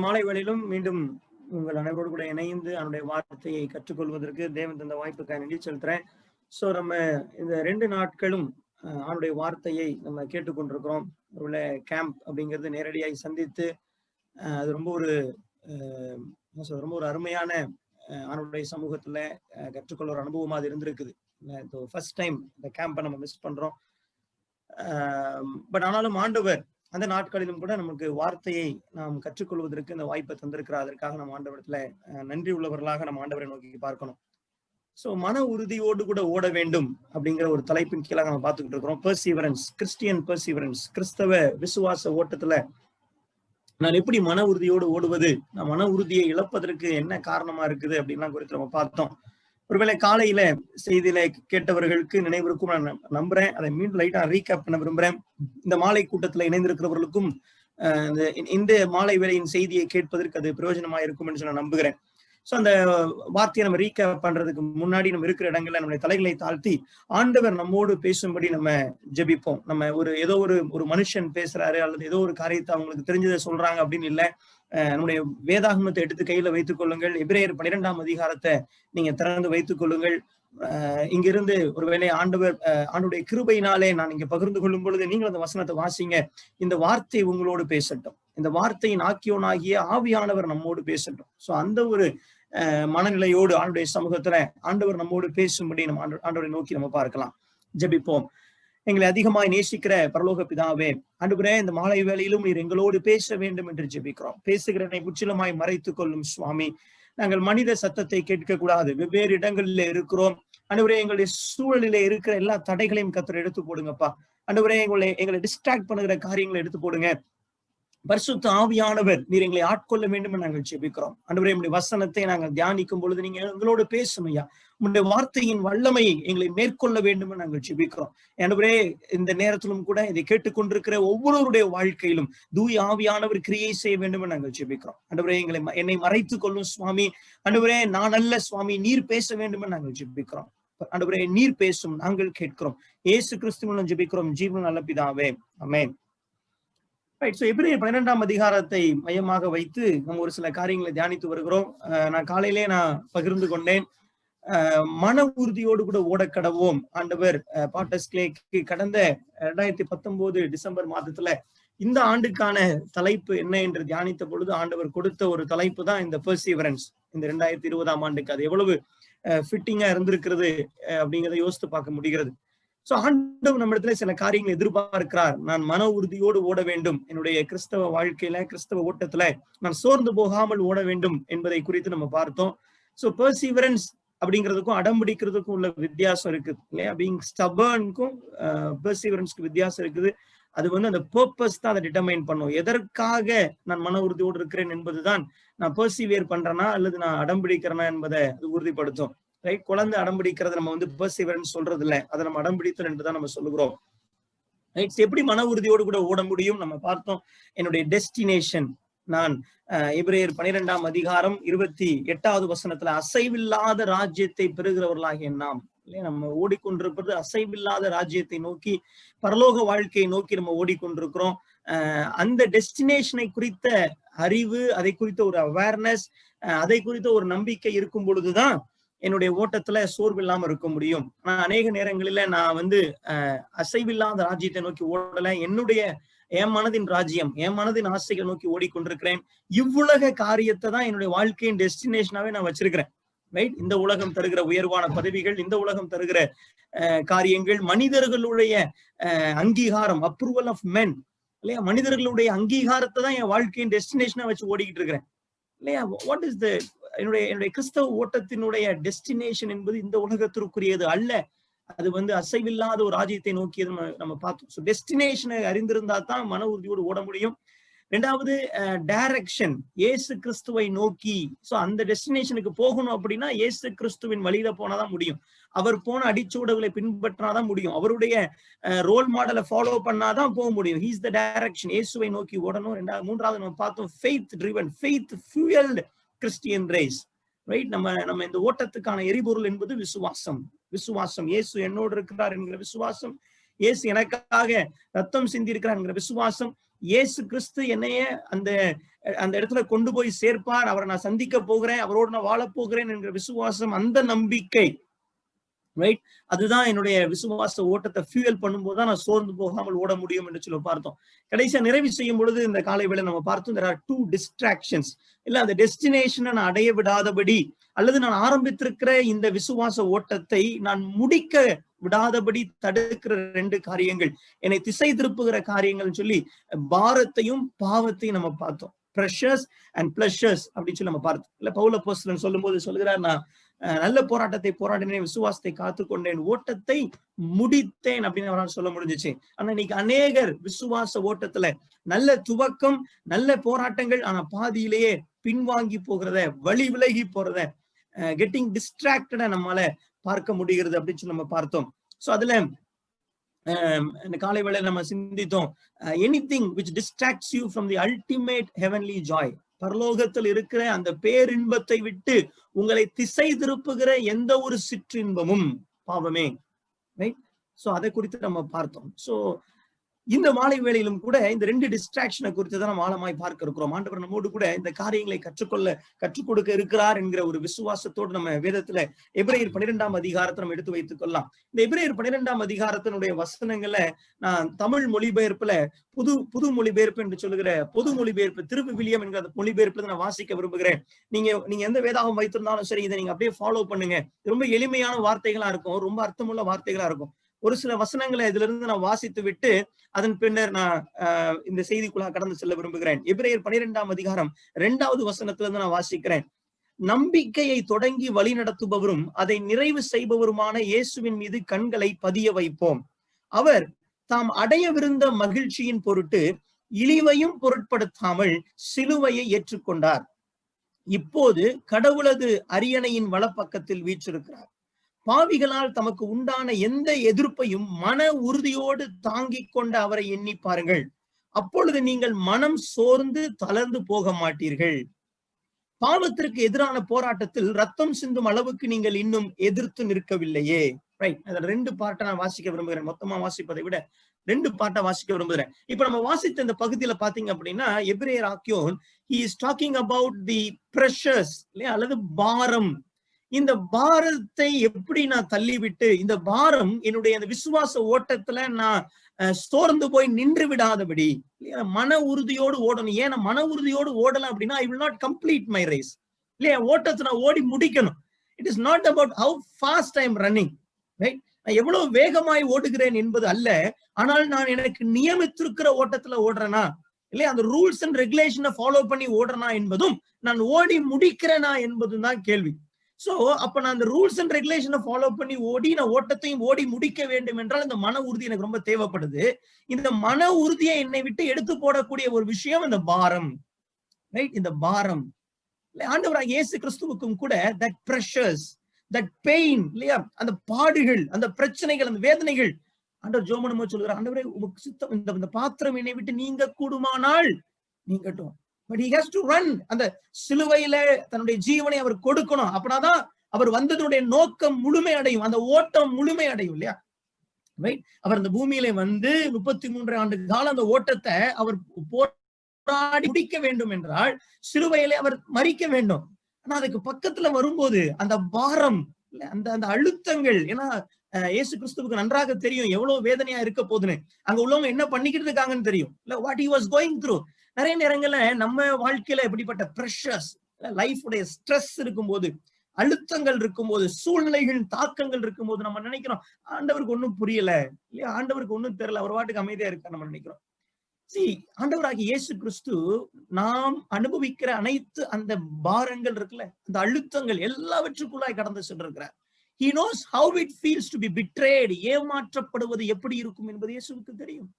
மாலை வேளையிலும் மீண்டும் உங்கள் அனைவரோடு கூட இணைந்து அவனுடைய வார்த்தையை கற்றுக்கொள்வதற்கு தேவன் தந்த வாய்ப்புக்காக நன்றி செலுத்துறேன். ஸோ நம்ம இந்த 2 நாட்களும் அவனுடைய வார்த்தையை நம்ம கேட்டுக்கொண்டிருக்கிறோம். உள்ள கேம்ப் அப்படிங்கிறது நேரடியாக சந்தித்து அது ரொம்ப ஒரு ரொம்ப ஒரு அருமையான அவனுடைய சமூகத்துல கற்றுக்கொள்ள ஒரு அனுபவமா அது இருந்திருக்குது. ஃபர்ஸ்ட் டைம் இந்த கேம்பை நம்ம மிஸ் பண்றோம். பட் ஆனாலும் ஆண்டவர் அந்த நாட்களிலும் கூட நமக்கு வார்த்தையை நாம் கற்றுக்கொள்வதற்கு இந்த வாய்ப்பை தந்திருக்கிறார். அதற்காக நம்ம ஆண்டவரத்துல நன்றி உள்ளவர்களாக நம்ம ஆண்டவரை நோக்கி பார்க்கணும். சோ மன உறுதியோடு கூட ஓட வேண்டும் அப்படிங்கிற ஒரு தலைப்பின் கீழாக நம்ம பார்த்துக்கிட்டு இருக்கிறோம். பெர்சீவரன்ஸ், கிறிஸ்டியன் பெர்சீவரன்ஸ், கிறிஸ்தவ விசுவாச ஓட்டத்துல நான் எப்படி மன உறுதியோடு ஓடுவது, நான் மன உறுதியை இழப்பதற்கு என்ன காரணமா இருக்குது அப்படின்லாம் குறித்து நம்ம பார்த்தோம். ஒருவேளை காலையில செய்தியில கேட்டவர்களுக்கு நினைவிருக்கும் நான் நம்புறேன். அதை மீண்டும் லைட்டா ரீகேப் பண்ண விரும்புறேன். இந்த மாலை கூட்டத்துல இணைந்திருக்கிறவர்களுக்கும் இந்த மாலை வேளையின் செய்தியை கேட்பதற்கு அது பிரயோஜனமா இருக்கும் என்று நான் நம்புகிறேன். சோ அந்த வார்த்தையை நம்ம ரீகேப் பண்றதுக்கு முன்னாடி நம்ம இருக்கிற இடங்கள்ல நம்முடைய தலைகளை தாழ்த்தி ஆண்டவர் நம்மோடு பேசும்படி நம்ம ஜெபிப்போம். நம்ம ஏதோ ஒரு மனுஷன் பேசுறாரு அல்லது ஏதோ ஒரு காரியத்தை அவங்களுக்கு தெரிஞ்சதை சொல்றாங்க அப்படின்னு இல்லை. நம்முடைய வேதாகமத்தை எடுத்து கையில வைத்துக் கொள்ளுங்கள். எபிரேயர் 12ஆம் அதிகாரத்தை நீங்க திறந்து வைத்துக் கொள்ளுங்கள். இங்கிருந்து ஒருவேளை ஆண்டுடைய கிருபையினாலே நான் இங்க பகிர்ந்து கொள்ளும் பொழுது நீங்கள் அந்த வசனத்தை வாசிங்க. இந்த வார்த்தை உங்களோடு பேசட்டும். இந்த வார்த்தையின் ஆக்கியோனாகிய ஆவியானவர் நம்மோடு பேசட்டும். சோ அந்த ஒரு மனநிலையோடு ஆண்டுடைய சமூகத்துல ஆண்டவர் நம்மோடு பேசும்படி நம்ம ஆண்டவரை நோக்கி நம்ம பார்க்கலாம். ஜெபிப்போம். எங்களை அதிகமாய் நேசிக்கிற பரலோக பிதாவே, ஆண்டவரே, இந்த மாலை வேளையிலும் நீர் எங்களோடு பேச வேண்டும் என்று ஜெபிக்கிறோம். பேசுகிறனை முற்றிலுமாய் மறைத்துக் கொள்ளும் சுவாமி. நாங்கள் மனித சத்தத்தை கேட்க கூடாது. வெவ்வேறு இடங்களில இருக்கிறோம். ஆண்டவரே, எங்களுடைய சூழலில இருக்கிற எல்லா தடைகளையும் கர்த்தர் எடுத்து போடுங்கப்பா. ஆண்டவரே, எங்களை டிஸ்ட்ராக்ட் பண்ணுகிற காரியங்களை எடுத்து போடுங்க. பரிசுத்த ஆவியானவர் நீர் எங்களை ஆட்கொள்ள வேண்டும் என்று நாங்கள் ஜெபிக்கிறோம். ஆண்டவரே, உம்முடைய வசனத்தை நாங்கள் தியானிக்கும் பொழுது நீங்க எங்களோடு பேசும் ஐயா. உம்முடைய வார்த்தையின் வல்லமையை எங்களை மேற்கொள்ள வேண்டும் என்று நாங்கள் ஜெபிக்கிறோம். ஆண்டவரே, இந்த நேரத்திலும் கூட இதை கேட்டுக்கொண்டிருக்கிற ஒவ்வொருவருடைய வாழ்க்கையிலும் தூய ஆவியானவர் கிரியை செய்ய வேண்டும் என்று நாங்கள் ஜெபிக்கிறோம். ஆண்டவரே, என்னை மறைத்துக் கொள்ளும் சுவாமி. ஆண்டவரே, நான் அல்ல சுவாமி, நீர் பேச வேண்டும் என்று நாங்கள் ஜெபிக்கிறோம். ஆண்டவரே, நீர் பேசும், நாங்கள் கேட்கிறோம். இயேசு கிறிஸ்துவின் ஜெபிக்கிறோம் ஜீவன் நல்ல பிதாவே, ஆமென். எபிரேயர் 12ஆம் அதிகாரத்தை மையமாக வைத்து நம்ம ஒரு சில காரியங்களை தியானித்து வருகிறோம். நான் காலையிலே பகிர்ந்து கொண்டேன். மன உறுதியோடு கூட ஓடக்கடவோம். ஆண்டவர் பாட்டஸ்லேக்கு கடந்த 2019 டிசம்பர் மாதத்துல இந்த ஆண்டுக்கான தலைப்பு என்ன என்று தியானித்த பொழுது ஆண்டவர் கொடுத்த ஒரு தலைப்பு தான் இந்த பெர்சீவரன்ஸ். இந்த 2020ஆம் ஆண்டுக்கு அது எவ்வளவு ஃபிட்டிங்கா இருந்திருக்கிறது அப்படிங்கிறத யோசித்து பார்க்க முடிகிறது. சோ ஆண்டவர் நம்ம இடத்துல சில காரியங்களை எதிர்பார்க்கிறார். நான் மன உறுதியோடு ஓட வேண்டும். என்னுடைய கிறிஸ்தவ வாழ்க்கையில, கிறிஸ்தவ ஓட்டத்துல நான் சோர்ந்து போகாமல் ஓட வேண்டும் என்பதை குறித்து நம்ம பார்த்தோம். சோ பெர்சீவரன்ஸ் அப்படிங்கிறதுக்கும் அடம்பிடிக்கிறதுக்கும் உள்ள வித்தியாசம் இருக்குது இல்லையா? பீயிங் ஸ்டபர்னுக்கும் பெர்சீவரன்ஸ்க்கு வித்தியாசம் இருக்குது. அது அந்த பர்பஸ் தான் அதை டிட்டர்மைன் பண்ணும். எதற்காக நான் மன உறுதியோடு இருக்கிறேன் என்பதுதான் நான் பெர்சீவியர் பண்றேனா அல்லது நான் அடம்பிடிக்கிறேனா என்பதை அது உறுதிப்படுத்தும். ரைட்? குழந்தை அடம்பிடிக்கிறது நம்ம பெர்சீவரன்ஸ் சொல்றது இல்லை, அதை நம்ம அடம்பிடித்தல் என்றுதான் நம்ம சொல்லுகிறோம். ரைட்? எப்படி மன உறுதியோடு கூட ஓட முடியும் நம்ம பார்த்தோம். என்னுடைய டெஸ்டினேஷன், நான் எபிரேயர் 12ஆம் அதிகாரம் 28வது வசனத்துல அசைவில்லாத ராஜ்யத்தை பெறுகிறவர்களாகிய நாம் இல்லையா, நம்ம ஓடிக்கொண்டிருப்பது அசைவில்லாத ராஜ்யத்தை நோக்கி, பரலோக வாழ்க்கையை நோக்கி நம்ம ஓடிக்கொண்டிருக்கிறோம். அந்த டெஸ்டினேஷனை குறித்த அறிவு, அதை குறித்த ஒரு அவேர்னஸ், அதை குறித்த ஒரு நம்பிக்கை இருக்கும் பொழுதுதான் என்னுடைய ஓட்டத்துல சோர்வு இல்லாம இருக்க முடியும். ஆனா அநேக நேரங்களில நான் அசைவில்லாத ராஜ்யத்தை நோக்கி ஓடல. என் மனதின் ராஜ்யம், என் மனதின் ஆசைகளை நோக்கி ஓடிக்கொண்டிருக்கிறேன். இவ்வுலக காரியத்தை தான் என்னுடைய வாழ்க்கையின் டெஸ்டினேஷனாவே நான் வச்சிருக்கிறேன். ரைட்? இந்த உலகம் தருகிற உயர்வான பதவிகள், இந்த உலகம் தருகிற காரியங்கள், மனிதர்களுடைய அங்கீகாரம், அப்ரூவல் ஆஃப் மென் இல்லையா, மனிதர்களுடைய அங்கீகாரத்தை தான் என் வாழ்க்கையின் டெஸ்டினேஷனா வச்சு ஓடிக்கிட்டு இருக்கிறேன் இல்லையா? வாட் இஸ் என்னுடைய கிறிஸ்தவ ஓட்டத்தினுடைய டெஸ்டினேஷன் என்பது இந்த உலகத்திற்குரியது அல்ல. அது அசைவில்லாத ஒரு ராஜ்யத்தை நோக்கியது நம்ம பார்த்தோம். ஸோ டெஸ்டினேஷனை அறிந்திருந்தா தான் மன உறுதியோடு ஓட முடியும். 2வது டைரக்ஷன், இயேசு கிறிஸ்துவை நோக்கி. ஸோ அந்த டெஸ்டினேஷனுக்கு போகணும் அப்படின்னா இயேசு கிறிஸ்துவின் வழியில போனாதான் முடியும். அவர் போன அடிச்சுவடுகளை பின்பற்றினாதான் முடியும். அவருடைய ரோல் மாடலை ஃபாலோ பண்ணாதான் போக முடியும். He's the direction. இயேசுவை நோக்கி ஓடணும். 3வது நம்ம பார்த்தோம் faith driven, faith fuelled Christian race. Right? நம்ம இந்த ஓட்டத்துக்கான எரிபொருள் என்பது விசுவாசம். விசுவாசம், இயேசு என்னோடு இருக்கிறார் என்கிற விசுவாசம், இயேசு எனக்காக ரத்தம் சிந்தி இருக்கிறார் என்கிற விசுவாசம், இயேசு கிறிஸ்து என்னைய அந்த அந்த இடத்துல கொண்டு போய் சேர்ப்பார், அவரை நான் சந்திக்க போகிறேன், அவரோடு நான் வாழப் போகிறேன் என்கிற விசுவாசம், அந்த நம்பிக்கை, ரைட், அதுதான் என்னுடைய விசுவாச ஓட்டத்தை ஃபியூயல் பண்ணும்போது தான் நான் சோர்ந்து போகாமல் ஓட முடியும் என்று சொல்லி பார்த்தோம். கடைசியா நிறைவு செய்யும் பொழுது இந்த காலை வேளை நம்ம பார்த்தோம், there are two distractions. இல்ல அந்த டெஸ்டினேஷனை நான் அடைய விடாதபடி, அல்லது நான் ஆரம்பித்திருக்கிற இந்த விசுவாச ஓட்டத்தை நான் முடிக்க விடாதபடி தடுக்கிற 2 காரியங்கள், என்னை திசை திருப்புகிற காரியங்கள் சொல்லி பாரத்தையும் பாவத்தையும் நம்ம பார்த்தோம். ப்ரெஷர்ஸ் அண்ட் பிளஷர்ஸ் அப்படின்னு சொல்லி நம்ம பார்த்தோம். இல்ல பவுல் அப்போஸ்தலன் சொல்லும் போது சொல்லுகிறார், நான் நல்ல போராட்டத்தை போராடினேன், விசுவாசத்தை காத்துக்கொண்டேன், ஓட்டத்தை முடித்தேன் அப்படின்னு அவரால் சொல்ல முடிஞ்சிச்சு. ஆனா இன்னைக்கு அநேகர் விசுவாச ஓட்டத்துல நல்ல துவக்கம், நல்ல போராட்டங்கள், ஆனா பாதியிலேயே பின்வாங்கி போகிறத, வழி விலகி போறத, கெட்டிங் டிஸ்ட்ராக்டடா நம்மால பார்க்க முடிகிறது அப்படின்னு சொல்லி நம்ம பார்த்தோம். சோ அதுல இந்த காலை வேளையில நம்ம சிந்தித்தோம், anything which distracts you from the ultimate heavenly joy, பரலோகத்தில் இருக்கிற அந்த பேரின்பத்தை விட்டு உங்களை திசை திருப்புகிற எந்த ஒரு சிற்றின்பமும் பாவமே, ரைட்? சோ அதை குறித்து நம்ம பார்த்தோம். சோ இந்த மாலை வேளையிலும் கூட இந்த 2 டிஸ்ட்ராக்ஷனை குறித்து தான் நம்ம ஆழமாய் பார்க்க இருக்கிறோம். ஆண்டவர் நம்மோடு கூட இந்த காரியங்களை கற்றுக் கொடுக்க இருக்கிறார் என்கிற ஒரு விசுவாசத்தோடு நம்ம வேதத்துல எபிரேயர் 12ஆம் அதிகாரத்தை நம்ம எடுத்து வைத்துக் கொள்ளலாம். இந்த எபிரேயர் 12ஆம் அதிகாரத்தினுடைய வசனங்களை நான் தமிழ் மொழிபெயர்ப்புல புது மொழிபெயர்ப்பு என்று சொல்லுகிற பொது மொழிபெயர்ப்பு, திருவிவிலியம் என்கிற மொழிபெயர்ப்புல நான் வாசிக்க விரும்புகிறேன். நீங்க எந்த வேதாகம் வைத்திருந்தாலும் சரி, இதை நீங்க அப்படியே ஃபாலோ பண்ணுங்க. ரொம்ப எளிமையான வார்த்தைகளா இருக்கும், ரொம்ப அர்த்தமுள்ள வார்த்தைகளா இருக்கும். ஒரு சில வசனங்களை இதுல இருந்து நான் வாசித்து விட்டு அதன் பின்னர் நான் இந்த செய்திக்குள்ளா கடந்து செல்ல விரும்புகிறேன். எபிரேயர் 12ஆம் அதிகாரம் 2வது வசனத்துல இருந்து நான் வாசிக்கிறேன். நம்பிக்கையை தொடங்கி வழி நடத்துபவரும் அதை நிறைவு செய்பவருமான இயேசுவின் மீது கண்களை பதிய வைப்போம். அவர் தாம் அடையவிருந்த மகிழ்ச்சியின் பொருட்டு இழிவையும் பொருட்படுத்தாமல் சிலுவையை ஏற்றுக்கொண்டார். இப்போது கடவுளது அரியணையின் வலப்பக்கத்தில் வீற்றிருக்கிறார். பாவிகளால் தமக்கு உண்டான எந்த எதிர்ப்பையும் மன உறுதியோடு தாங்கிக் கொண்ட அவரை எண்ணி பாருங்கள். அப்பொழுது நீங்கள் மனம் சோர்ந்து தளர்ந்து போக மாட்டீர்கள். பாவத்திற்கு எதிரான போராட்டத்தில் ரத்தம் சிந்தும் அளவுக்கு நீங்கள் இன்னும் எதிர்த்து நிற்கவில்லையே. ரைட், அதுல 2 பார்ட்டை நான் வாசிக்க விரும்புகிறேன். மொத்தமா வாசிப்பதை விட 2 பார்ட்டை வாசிக்க விரும்புகிறேன். இப்ப நம்ம வாசித்த இந்த பகுதியில பாத்தீங்க அப்படின்னா, எபிரேயர் ஆக்கியோன் he is talking about the pressures, இல்லையா, அல்லது பாரம். இந்த பாரத்தை எப்படி நான் தள்ளிவிட்டு, இந்த பாரம் என்னுடைய அந்த விசுவாச ஓட்டத்துல நான் சோர்ந்து போய் நின்று விடாதபடி மன உறுதியோடு ஓடணும். ஏன்னா மன உறுதியோடு ஓடலாம் அப்படின்னா I will not complete my race, இல்லையா, ஓட்டத்தை நான் ஓடி முடிக்கணும். It is not about how fast I am running, right? நான் எவ்வளவு வேகமாய் ஓடுகிறேன் என்பது அல்ல, ஆனால் நான் எனக்கு நியமித்திருக்கிற ஓட்டத்துல ஓடுறேனா, இல்லையா, அந்த ரூல்ஸ் அண்ட் ரெகுலேஷனை ஃபாலோ பண்ணி ஓடுறேனா என்பதும், நான் ஓடி முடிக்கிறேனா என்பதும் தான் கேள்வி. சோ அப்ப நான் அந்த ரூல்ஸ் அண்ட் ரெகுலேஷனை ஃபாலோ பண்ணி ஓடி நான் ஓட்டத்தையும் ஓடி முடிக்க வேண்டும் என்றால் இந்த மன உறுதி எனக்கு ரொம்ப தேவைப்படுது. இந்த மன உறுதியை என்னை விட்டு எடுத்து போடக்கூடிய ஒரு விஷயம் இந்த பாரம், ரைட்? இந்த பாரம் ஆண்டவராகிய இயேசு கிறிஸ்துவுக்கும் கூட that pressures, that pain, இல்லையா, அந்த பாடுகள், அந்த பிரச்சனைகள், அந்த வேதனைகள், ஆண்டவர் ஜோமனமோ சொல்கிறார், ஆண்டவரே உமக்கு சித்தம் இந்த பாத்திரம் என்னை விட்டு நீங்க கூடுமானால் நீங்கட்டும். But he has to run. அந்த சிலுவையில தன்னுடைய ஜீவனை அவர் கொடுக்கணும். அப்படின்னாதான் அவர் வந்ததுடைய நோக்கம் முழுமை அடையும், அந்த ஓட்டம் முழுமை அடையும், இல்லையா, ரைட்? அவர் அந்த பூமியில வந்து 33 ஆண்டு காலம் அந்த ஓட்டத்தை அவர் போராடி முடிக்க வேண்டும் என்றால் சிலுவையிலே அவர் மரிக்க வேண்டும். ஆனா அதுக்கு பக்கத்துல வரும்போது அந்த பாரம், அந்த அந்த அழுத்தங்கள், ஏன்னா இயேசு கிறிஸ்துவுக்கு நன்றாக தெரியும் எவ்வளவு வேதனையா இருக்க போதுன்னு, அங்க உள்ளவங்க என்ன பண்ணிக்கிட்டு இருக்காங்கன்னு தெரியும், இல்ல, what he was going through. நிறைய நேரங்கள்ல நம்ம வாழ்க்கையில எப்படிப்பட்ட பிரஷர்ஸ், லைஃப் உடைய ஸ்ட்ரெஸ் இருக்கும்போது, அழுத்தங்கள் இருக்கும்போது, சூழ்நிலைகள் தாக்கங்கள் இருக்கும்போது நம்ம நினைக்கிறோம் ஆண்டவருக்கு ஒண்ணும் புரியல, இல்லையா, ஆண்டவருக்கு ஒண்ணும் தெரியல, அவர் வாட்டுக்கு அமைதியா இருக்கா நம்ம நினைக்கிறோம். ஆண்டவராகிய இயேசு கிறிஸ்து நாம் அனுபவிக்கிற அனைத்து அந்த பாரங்கள் இருக்குல்ல, அந்த அழுத்தங்கள் எல்லாவற்றுக்குள்ளாய் கடந்து சென்றிருக்கிறார். He knows how it feels to be betrayed. ஏமாற்றப்படுவது எப்படி இருக்கும் என்பது இயேசுவுக்கு தெரியும்.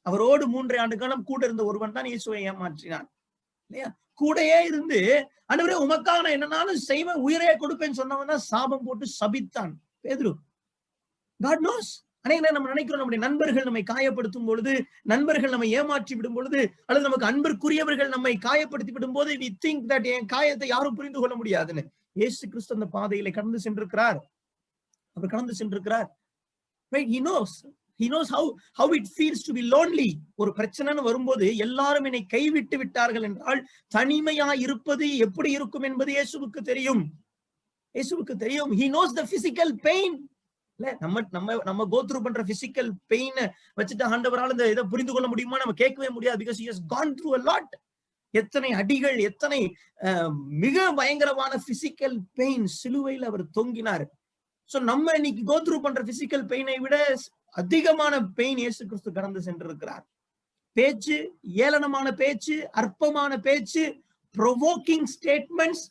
அவரோடு 3 ஆண்டு காலம் கூட இருந்த ஒருவன் தான் இயேசுவை ஏமாற்றினான், இல்லையா? கூடையே இருந்து ஆண்டவரே உமக்காக என்னன்னாலும் செய்வேன், உயிரையே கொடுப்பேன்னு சொன்னவன் தான் சாபம் போட்டு சபித்தான் பேதுரு. God knows. அன்னைக்கு நம்ம நினைக்கிறோம் நம்முடைய நண்பர்கள் நம்மை காயப்படுத்தும் பொழுது, நண்பர்கள் நம்மை ஏமாற்றி விடும் பொழுது, அல்லது நமக்கு அன்பிற்குரியவர்கள் நம்மை காயப்படுத்தி விடும் போது we think that என் காயத்தை யாரும் புரிந்து கொள்ள முடியாதுன்னு. இயேசு கிறிஸ்து அந்த பாதையில கடந்து சென்றிருக்கிறார், அவர் கடந்து சென்றிருக்கிறார். Right? He knows. He knows how it feels to be lonely. ஒரு பிரச்சனைன்னு வரும்போது எல்லாரும் என்னை கைவிட்டு விட்டார்கள் என்றால் தனிமையா இருப்பது எப்படி இருக்கும் என்பது இயேசுவுக்கு தெரியும். இயேசுவுக்கு தெரியும். He knows the physical pain. இல்ல நம்ம go through பண்ற physical pain வச்சுட்டு ஆண்டவரால் இந்த இதை புரிந்து கொள்ள முடியுமா? நம்ம கேட்கவே முடியாது. Because he has gone through a lot. எத்தனை அடிகள், எத்தனை மிக பயங்கரமான பிசிக்கல் பெயின் சிலுவையில் அவர் தொங்கினார். சோ நம்ம இன்னைக்கு go through பண்ற பிசிக்கல் பெயினை விட அதிகமான பெயின் இயேசு கிறிஸ்து கடந்து சென்றிருக்கிறார். பேச்சு, ஏளனமான பேச்சு, அற்பமான பேச்சு, ப்ரொவோக்கிங் ஸ்டேட்மெண்ட்ஸ்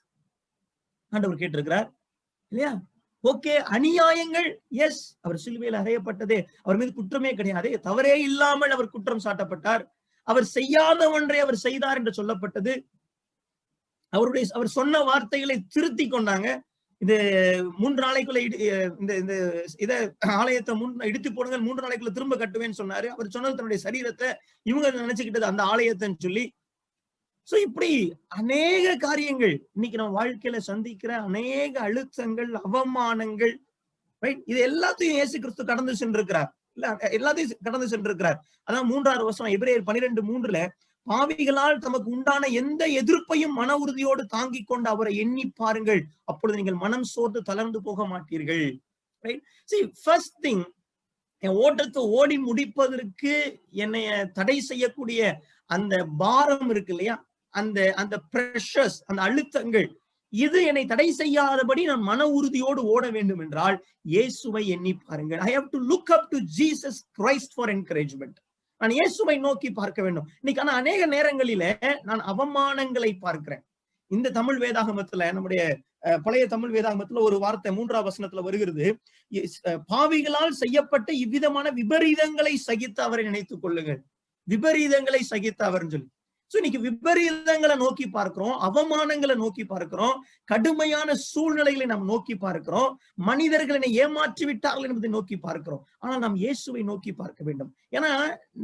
ஆண்டவர் கேட்டிருக்கிறார் இல்லையா? ஓகே, அநியாயங்கள், எஸ், அவர் சிலுவையில் அறையப்பட்டதே அவர் மீது குற்றமே கிடையாது, தவறே இல்லாமல் அவர் குற்றம் சாட்டப்பட்டார். அவர் செய்யாத ஒன்றை அவர் செய்தார் என்று சொல்லப்பட்டது. அவர் சொன்ன வார்த்தைகளை திருத்தி கொண்டாங்க. இது 3 நாளைக்குள்ள இத ஆலயத்தை இடித்து போடுங்க, 3 நாளைக்குள்ள திரும்ப கட்டுவேன்னு சொன்னாரு. அவர் சொன்னது தன்னுடைய சரீரத்தை, இவங்க நினைச்சுக்கிட்டது அந்த ஆலயத்தைன்னு சொல்லி. சோ இப்படி அநேக காரியங்கள் இன்னைக்கு நம்ம வாழ்க்கையில சந்திக்கிற அநேக அழுத்தங்கள், அவமானங்கள், ரைட், இது எல்லாத்தையும் இயேசு கிறிஸ்து கடந்து சென்றிருக்கிறார். இல்ல, எல்லாத்தையும் கடந்து சென்றிருக்கிறார். அதான் 3வது வசனம் எபிரேயர் 12:3 பாவிகளால் தமக்கு உண்டான எந்த எதிர்ப்பையும் மன உறுதியோடு தாங்கிக் கொண்டு அவரை எண்ணி பாருங்கள், அப்பொழுது நீங்கள் மனம் சோர்ந்து தளர்ந்து போக மாட்டீர்கள். ரைட். See, first thing, என் ஓட்டத்தை ஓடி முடிப்பதற்கு என்னைய தடை செய்யக்கூடிய அந்த பாரம் இருக்கு இல்லையா, அந்த பிரஷர்ஸ், அந்த அழுத்தங்கள், இது என்னை தடை செய்யாதபடி நான் மன உறுதியோடு ஓட வேண்டும் என்றால் இயேசுவை எண்ணி பாருங்கள். I have to look up to Jesus Christ for encouragement. நான் இயேசுவை நோக்கி பார்க்க வேண்டும். இன்னைக்கு ஆனா அநேக நேரங்களில நான் அவமானங்களை பார்க்கிறேன். இந்த தமிழ் வேதாகமத்துல, நம்முடைய பழைய தமிழ் வேதாகமத்துல ஒரு வார்த்தை 3வது வசனத்துல வருகிறது, பாவிகளால் செய்யப்பட்ட இவ்விதமான விபரீதங்களை சகித்து அவரை நினைத்துக் கொள்ளுங்கள். விபரீதங்களை சகித்து அவர்னு சொல்லி. சோ இன்னைக்கு விபரீதங்களை நோக்கி பார்க்கிறோம், அவமானங்களை நோக்கி பார்க்கிறோம், கடுமையான சூழ்நிலைகளை நாம் நோக்கி பார்க்கிறோம், மனிதர்களை ஏமாற்றி விட்டார்கள் என்பதை நோக்கி பார்க்கிறோம். ஆனால் நாம் இயேசுவை நோக்கி பார்க்க வேண்டும். ஏன்னா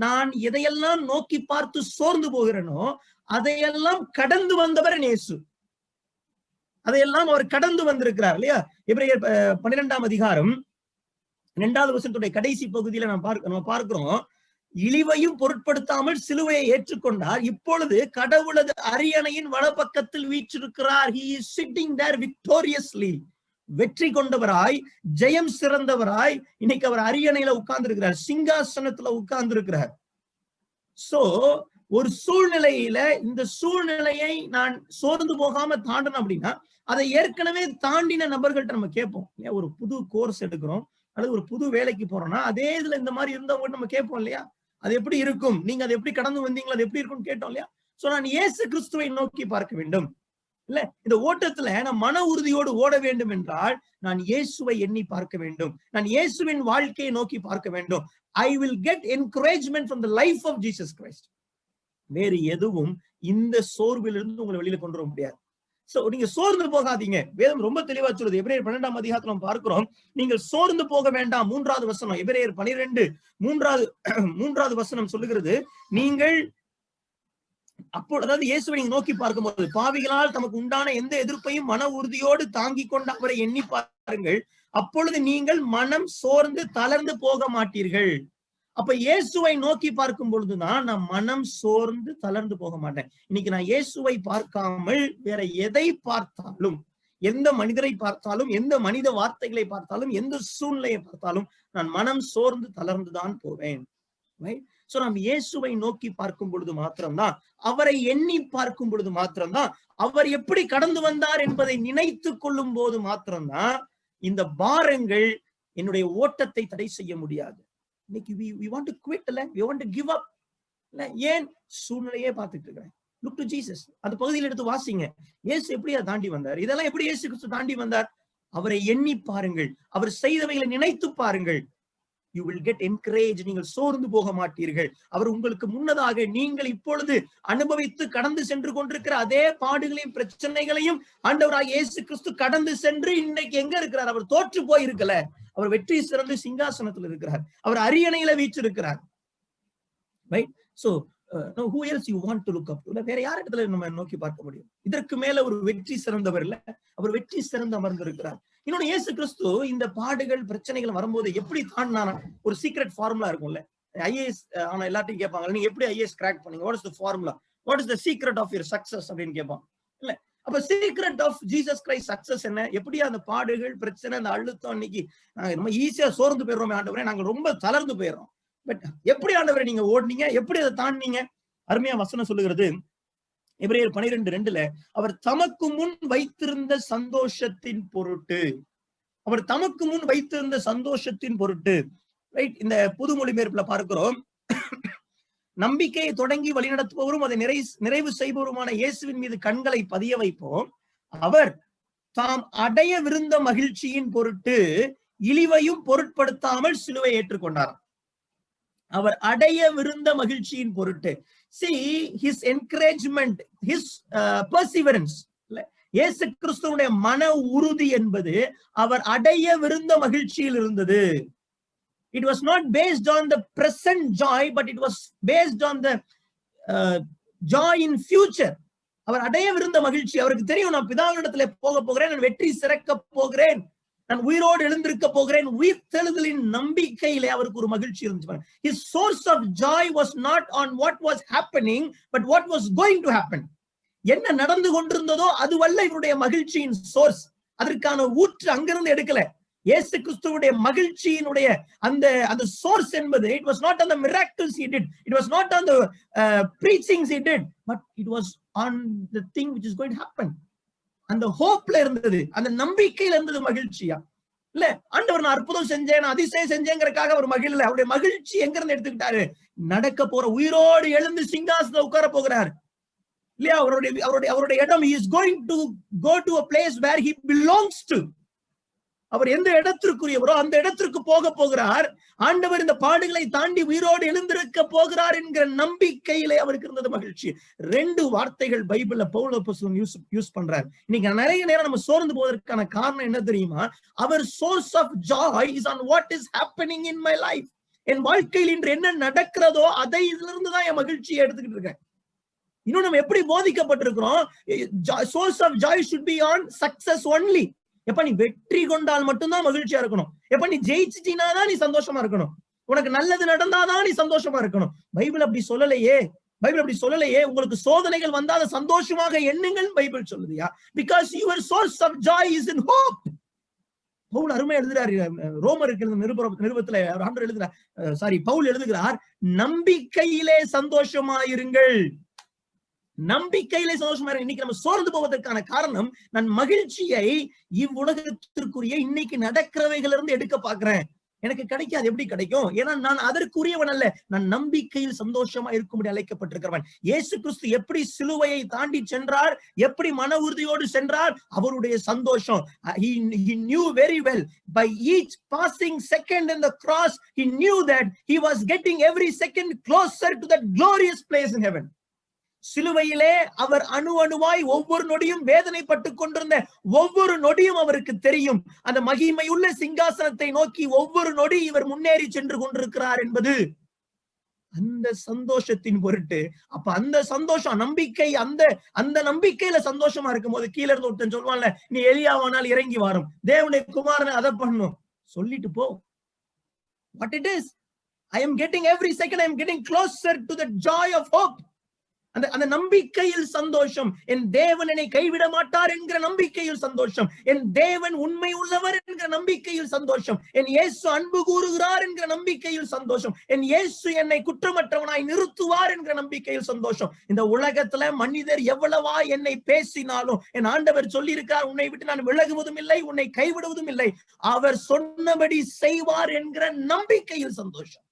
நான் எதையெல்லாம் நோக்கி பார்த்து சோர்ந்து போகிறேனோ அதையெல்லாம் கடந்து வந்தவர் இயேசு. அதையெல்லாம் அவர் கடந்து வந்திருக்கிறார் இல்லையா? எபிரேயர் 12ஆம் அதிகாரம் 2வது வசனத்துடைய கடைசி பகுதியில நம்ம பார்க்கிறோம், இழிவையும் பொருட்படுத்தாமல் சிலுவையை ஏற்றுக்கொண்டார், இப்பொழுது கடவுளது அரியணையின் வலப்பக்கத்தில் வீற்றிருக்கிறார். He is sitting there victoriously. வெற்றி கொண்டவராய், ஜெயம் சிறந்தவராய் இன்னைக்கு அவர் அரியணையில உட்கார்ந்து இருக்கிறார், சிங்காசனத்துல உட்கார்ந்து இருக்கிறார். சோ ஒரு சூழ்நிலையில இந்த சூழ்நிலையை நான் சோர்ந்து போகாம தாண்டணும் அப்படின்னா அதை ஏற்கனவே தாண்டின நபர்கள்ட்ட நம்ம கேட்போம். ஒரு புது கோர்ஸ் எடுக்கிறோம் அல்லது ஒரு புது வேலைக்கு போறோம்னா அதே இதுல இந்த மாதிரி இருந்தவங்க நம்ம கேட்போம் இல்லையா, அது எப்படி இருக்கும், நீங்க அதை எப்படி கடந்து வந்தீங்களா, அது எப்படி இருக்கும்னு கேட்டோம் இல்லையா? சோ நான் இயேசு கிறிஸ்துவை நோக்கி பார்க்க வேண்டும் இல்ல, இந்த ஓட்டத்துல நான் மன உறுதியோடு ஓட வேண்டும் என்றால் நான் இயேசுவை எண்ணி பார்க்க வேண்டும், நான் இயேசுவின் வாழ்க்கையை நோக்கி பார்க்க வேண்டும். I will get encouragement from the life of Jesus Christ. வேறு எதுவும் இந்த சோர்விலிருந்து உங்களை வெளியில கொண்டு வர முடியாது. சோ நீங்க சோர்ந்து போகாதீங்க. வேதம் ரொம்ப தெளிவா சொல்லுது. எபிரேயர் 12ஆம் அதிகாரத்துல நம்ம பார்க்கிறோம், நீங்கள் சோர்ந்து போக வேண்டாம். 3வது வசனம் எபிரேயர் 12 3வது வசனம் சொல்லுகிறது, நீங்கள் அப்போ அதாவது இயேசுவை நீங்க நோக்கி பார்க்கும்போது பாவிகளால் தமக்கு உண்டான எந்த எதிர்ப்பையும் மன உறுதியோடு தாங்கிக் கொண்டு அவரை எண்ணி பாருங்கள், அப்பொழுது நீங்கள் மனம் சோர்ந்து தளர்ந்து போக மாட்டீர்கள். அப்ப இயேசுவை நோக்கி பார்க்கும் பொழுதுதான் நான் மனம் சோர்ந்து தளர்ந்து போக மாட்டேன். இன்னைக்கு நான் இயேசுவை பார்க்காமல் வேற எதை பார்த்தாலும், எந்த மனிதரை பார்த்தாலும், எந்த மனித வார்த்தைகளை பார்த்தாலும், எந்த சூழ்நிலையை பார்த்தாலும் நான் மனம் சோர்ந்து தளர்ந்துதான் போவேன். சோ நாம் இயேசுவை நோக்கி பார்க்கும் பொழுது மாத்திரம்தான், அவரை எண்ணி பார்க்கும் பொழுது மாத்திரம்தான், அவர் எப்படி கடந்து வந்தார் என்பதை நினைத்து கொள்ளும் போது மாத்திரம்தான் இந்த பாரங்கள் என்னுடைய ஓட்டத்தை தடை செய்ய முடியாது. இன்னைக்கு we want to quit, we want to give up. ஏன்? சூழ்நிலையே பார்த்துட்டு இருக்கிறேன். Look to Jesus. அந்த பகுதியில் எடுத்து வாசிங்க, இயேசு எப்படி அதை தாண்டி வந்தார், இதெல்லாம் எப்படி இயேசு கிறிஸ்து தாண்டி வந்தார். அவரை எண்ணி பாருங்கள், அவர் செய்தவைகளை நினைத்து பாருங்கள். You will get encouraged. நீங்கள் சோர்ந்து போக மாட்டீர்கள். அவர் உங்களுக்கு முன்னதாக நீங்கள் இப்பொழுது அனுபவித்து கடந்து சென்று கொண்டிருக்கிற அதே பாடுகளையும் பிரச்சனைகளையும் ஆண்டவராகிய இயேசு கிறிஸ்து கடந்து சென்று இன்னைக்கு எங்க இருக்கிறார்? அவர் தோற்று போயிருக்கல, அவர் வெற்றி சிறந்து சிங்காசனத்தில் இருக்கிறார், அவர் அரியணையில வீற்றிருக்கிறார். Right. So who else you want to look up to? வேற யார் இடத்துல நம்ம நோக்கி பார்க்க முடியும்? இதற்கு மேல ஒரு வெற்றி சிறந்தவர் இல்ல, அவர் வெற்றி சிறந்து அமர்ந்திருக்கிறார். இன்னொன்னு, இயேசு கிறிஸ்து இந்த பாடுகள் பிரச்சனைகள் வரும்போது எப்படி தாண்டினாரா? ஒரு சீக்ரெட் ஃபார்முலா இருக்கும்ல. ஐஏஎஸ் ஆனா எல்லாத்தையும் கேட்பாங்க, நீங்க எப்படி ஐஏஎஸ் கிராக் பண்ணீங்க? What is the formula? What is the secret of your success அப்படின்னு கேட்பாங்க இல்ல. அப்ப secret of Jesus Christ success என்ன? எப்படியா அந்த பாடுகள் பிரச்சனை அந்த அழுத்தம், இன்னைக்கு நாங்க ரொம்ப ஈஸியா சோர்ந்து போயிடுறோம் ஆண்டவரே, நாங்க ரொம்ப தளர்ந்து போயிடுறோம். பட் எப்படி ஆண்டவரே நீங்க ஓடுனீங்க, எப்படி அதை தாண்டினீங்க? அருமையா வசனம் சொல்லுகிறது எபிரேயர் 12:2, அவர் தமக்கு முன் வைத்திருந்த சந்தோஷத்தின் பொருட்டு, அவர் தமக்கு முன் வைத்திருந்த சந்தோஷத்தின் பொருட்டு, ரைட்? இந்த புது மொழிபெயர்ப்புல பார்க்கிறோம், நம்பிக்கையை தொடங்கி வழிநடத்துபவரும் அதை நிறைவு செய்பவருமான இயேசுவின் மீது கண்களை பதிய வைப்போம். அவர் தாம் அடையவிருந்த மகிழ்ச்சியின் பொருட்டு இழிவையும் பொருட்படுத்தாமல் சிலுவை ஏற்றுக்கொண்டார். அவர் அடையவிருந்த மகிழ்ச்சியின் பொருட்டு, see his encouragement, his perseverance, இயேசு கிறிஸ்துவுடைய மன உறுதி என்பது அவர் அடையவிருந்த மகிழ்ச்சியில் இருந்தது. It was not based on the present joy, but it was based on the joy in future. அவர் அடையவிருந்த மகிழ்ச்சி, அவருக்கு தெரியும், நான் பிதாவினிடத்திலே போக போகிறேன், நான் வெற்றி சிறக்க போகிறேன், நான் உயிரோடு எழுந்திருக்க போகிறேன். உயிர் தெழுதலின் நம்பிக்கையிலே அவருக்கு ஒரு மகிழ்ச்சி இருந்துச்சு. His source of joy was not on what was happening, but what was going to happen. என்ன நடந்து கொண்டிருந்ததோ அதுவல்ல இவருடைய மகிழ்ச்சியின் சோர்ஸ். அதற்கான ஊற்று அங்கிருந்து எடுக்கல. இயேசு கிறிஸ்துவுடைய மகிழ்ச்சியினுடைய அந்த சோர்ஸ் என்பது, it was not on the miracles he did, it was not on the preachings he did, but it was on the thing which is going to happen. அந்த ஹோப்ல இருந்தது, அந்த நம்பிக்கையில இருந்தது மகிழ்ச்சியா இல்ல. ஆண்டவர் நான் அற்புதம் செஞ்சேன், அதிசயம் செஞ்சேங்கிறதுக்காக அவர் மகிழ்ல. அவருடைய மகிழ்ச்சி எங்க இருந்து எடுத்துக்கிட்டாரு? நடக்க போற, உயிரோடு எழுந்து சிங்காசனத்துல உட்கார போகிறார் இல்லையா? அவருடைய இடம், he is going to go to a place where he belongs to. அவர் எந்த இடத்திற்குரியவரோ அந்த இடத்திற்கு போக போகிறார். ஆண்டவர் இந்த பாடுகளை தாண்டி உயிரோடு எழுந்திருக்க போகிறார் என்கிற நம்பிக்கையிலே அவருக்கு இருந்தது மகிழ்ச்சி. 2 வார்த்தைகள் பைபிள்ல பவுல் அப்போஸ்தலன் யூஸ் பண்றார். இன்னைக்கு நிறைய நேரம் நம்ம சோர்ந்து போவதற்கான காரணம் என்ன தெரியுமா? அவர் source of joy is on what is happening in my life. என் வாழ்க்கையில் இன்று என்ன நடக்கிறதோ அதை இதுல இருந்துதான் என் மகிழ்ச்சியை எடுத்துக்கிட்டு இருக்கேன். இன்னும் நம்ம எப்படி போதிக்கப்பட்டிருக்கிறோம்? Source of joy should be on success only. எப்ப நீ வெற்றி கொண்டால் மட்டும்தான் மகிழ்ச்சியா இருக்கணும். எப்ப நீ ஜெயிச்சிட்டீனாதான் நீ சந்தோஷமா இருக்கணும். உனக்கு நல்லது நடந்தாதான் நீ சந்தோஷமா இருக்கணும். பைபிள் அப்படி சொல்லலையே. பைபிள் அப்படி சொல்லலையே. உங்களுக்கு சோதனைகள் வந்தால் சந்தோஷமாக எண்ணுங்கள் பைபிள் சொல்லுதியா? Because your source of joy is in hope. Paul அருமை எழுதுறாரு, ரோமருக்கு நிருபத்துல ஆண்டவர் எழுதுறார், பவுல் எழுதுகிறார், நம்பிக்கையிலே சந்தோஷமாயிருங்கள். நம்பிக்கையிலே சந்தோஷமா இருக்கு. இன்னைக்கு நம்ம சோர்ந்து போவதற்கான காரணம், நான் மகிழ்ச்சியை இவ்வுலகத்திற்குரிய இன்னைக்கு நடக்கிறவைகள் இருந்து எடுக்க பாக்குறேன். எனக்கு கிடைக்காது. எப்படி கிடைக்கும்? ஏன்னா நான் அதற்குரியவன் அல்ல, நான் நம்பிக்கையில் சந்தோஷமா இருக்கும்படி அழைக்கப்பட்டிருக்கிறவன். இயேசு கிறிஸ்து எப்படி சிலுவையை தாண்டி சென்றார், எப்படி மன உறுதியோடு சென்றார், அவருடைய சந்தோஷம். He knew very well, by each passing second in the cross, he knew that he was getting every second closer to that glorious place in heaven. சிலுவையிலே அவர் அணுவாய் ஒவ்வொரு நொடியும் வேதனைப்பட்டு கொண்டிருந்த ஒவ்வொரு நொடியும் அவருக்கு தெரியும். அந்த மகிமையுள்ள சிங்காசனத்தை நோக்கி ஒவ்வொரு நொடி இவர் முன்னேறி சென்று கொண்டிருக்கிறார் என்பது அந்த சந்தோஷத்தின் பொருட்டு. அப்ப அந்த சந்தோஷம், நம்பிக்கை, அந்த நம்பிக்கையில சந்தோஷமா இருக்கும் போது கீழே இருந்து ஒருத்தன் சொல்லுவான்ல, நீ எலியாவானால் இறங்கி வரும், தேவனுடைய குமாரனை அதை பண்ணும், சொல்லிட்டு போ. What it is, I am getting every second, I am getting closer to the joy of hope. அந்த நம்பிக்கையில் சந்தோஷம். என் தேவன் என்னை கைவிட மாட்டார் என்கிற நம்பிக்கையில் சந்தோஷம். என் தேவன் உண்மை உள்ளவர் என்கிற நம்பிக்கையில் சந்தோஷம். என் இயேசு அன்பு கூறுகிறார் என்கிற நம்பிக்கையில் சந்தோஷம். என் இயேசு என்னை குற்றமற்றவனாய் நிறுத்துவார் என்கிற நம்பிக்கையில் சந்தோஷம். இந்த உலகத்துல மனிதர் எவ்வளவா என்னை பேசினாலும் என் ஆண்டவர் சொல்லி இருக்கிறார், உன்னை விட்டு நான் விலகுவதும் இல்லை, உன்னை கைவிடுவதும் இல்லை, அவர் சொன்னபடி செய்வார் என்கிற நம்பிக்கையில் சந்தோஷம்.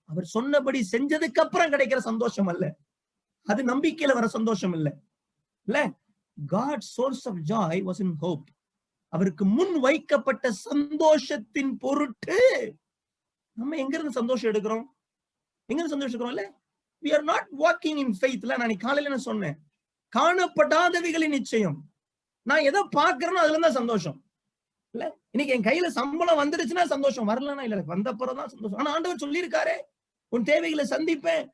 அவர் சொன்னபடி செஞ்சதுக்கு அப்புறம் கிடைக்கிற சந்தோஷம் அல்ல, அது நம்பிக்கையில வர சந்தோஷம் இல்ல. God's source of joy was in hope. அவருக்கு முன் வைக்கப்பட்ட சந்தோஷத்தின் பொருட்டு நம்ம எங்க இருந்து சந்தோஷம் எடுக்கிறோம்? எங்க இருந்து சந்தோஷம் எடுக்கிறோம்? we are not walking in faith. நான் காலையில என்ன சொன்னேன்? காணப்படாதவைகளின் நிச்சயம். நான் எதை பாக்குறேனோ அதுல இருந்தா சந்தோஷம் இல்ல. இன்னைக்கு என் கையில சம்பளம் வந்துடுச்சுன்னா சந்தோஷம், வரலன்னா இல்ல, வந்த பிறகுதான் சந்தோஷம். ஆனா ஆண்டவர் சொல்லி இருக்காரு, உன் தேவைகளை சந்திப்பேன்,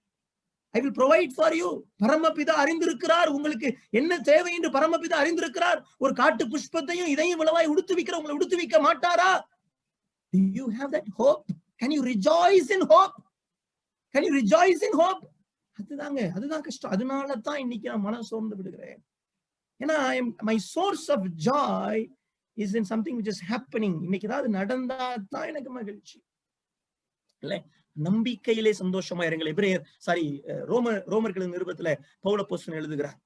I will provide for you. பரமபிதா அறிந்திருக்கிறார் உங்களுக்கு என்ன தேவை என்று பரமபிதா அறிந்திருக்கிறார். ஒரு காட்டு புஷ்பத்தையும் இதையும் விளவாய் உடுத்துவிக்கிற உங்களை உடுத்துவிக்க மாட்டாரா? Do you have that hope? Can you rejoice in hope? Can you rejoice in hope? அதுதான் கஷ்டம். அதனால தான் இன்னைக்கு நான் மனம் சோர்ந்து விடுகிறேன். ஏன்னா my source of joy is in something which is happening. இன்னைக்கு ஏதாவது நடந்தா தான் எனக்கு மகிழ்ச்சி. இல்ல, நம்பிக்கையிலே சந்தோஷமா இருங்கள். ரோமர்களின் நிருபத்துல பவுல் அப்போஸ்தலன் எழுதுகிறார்,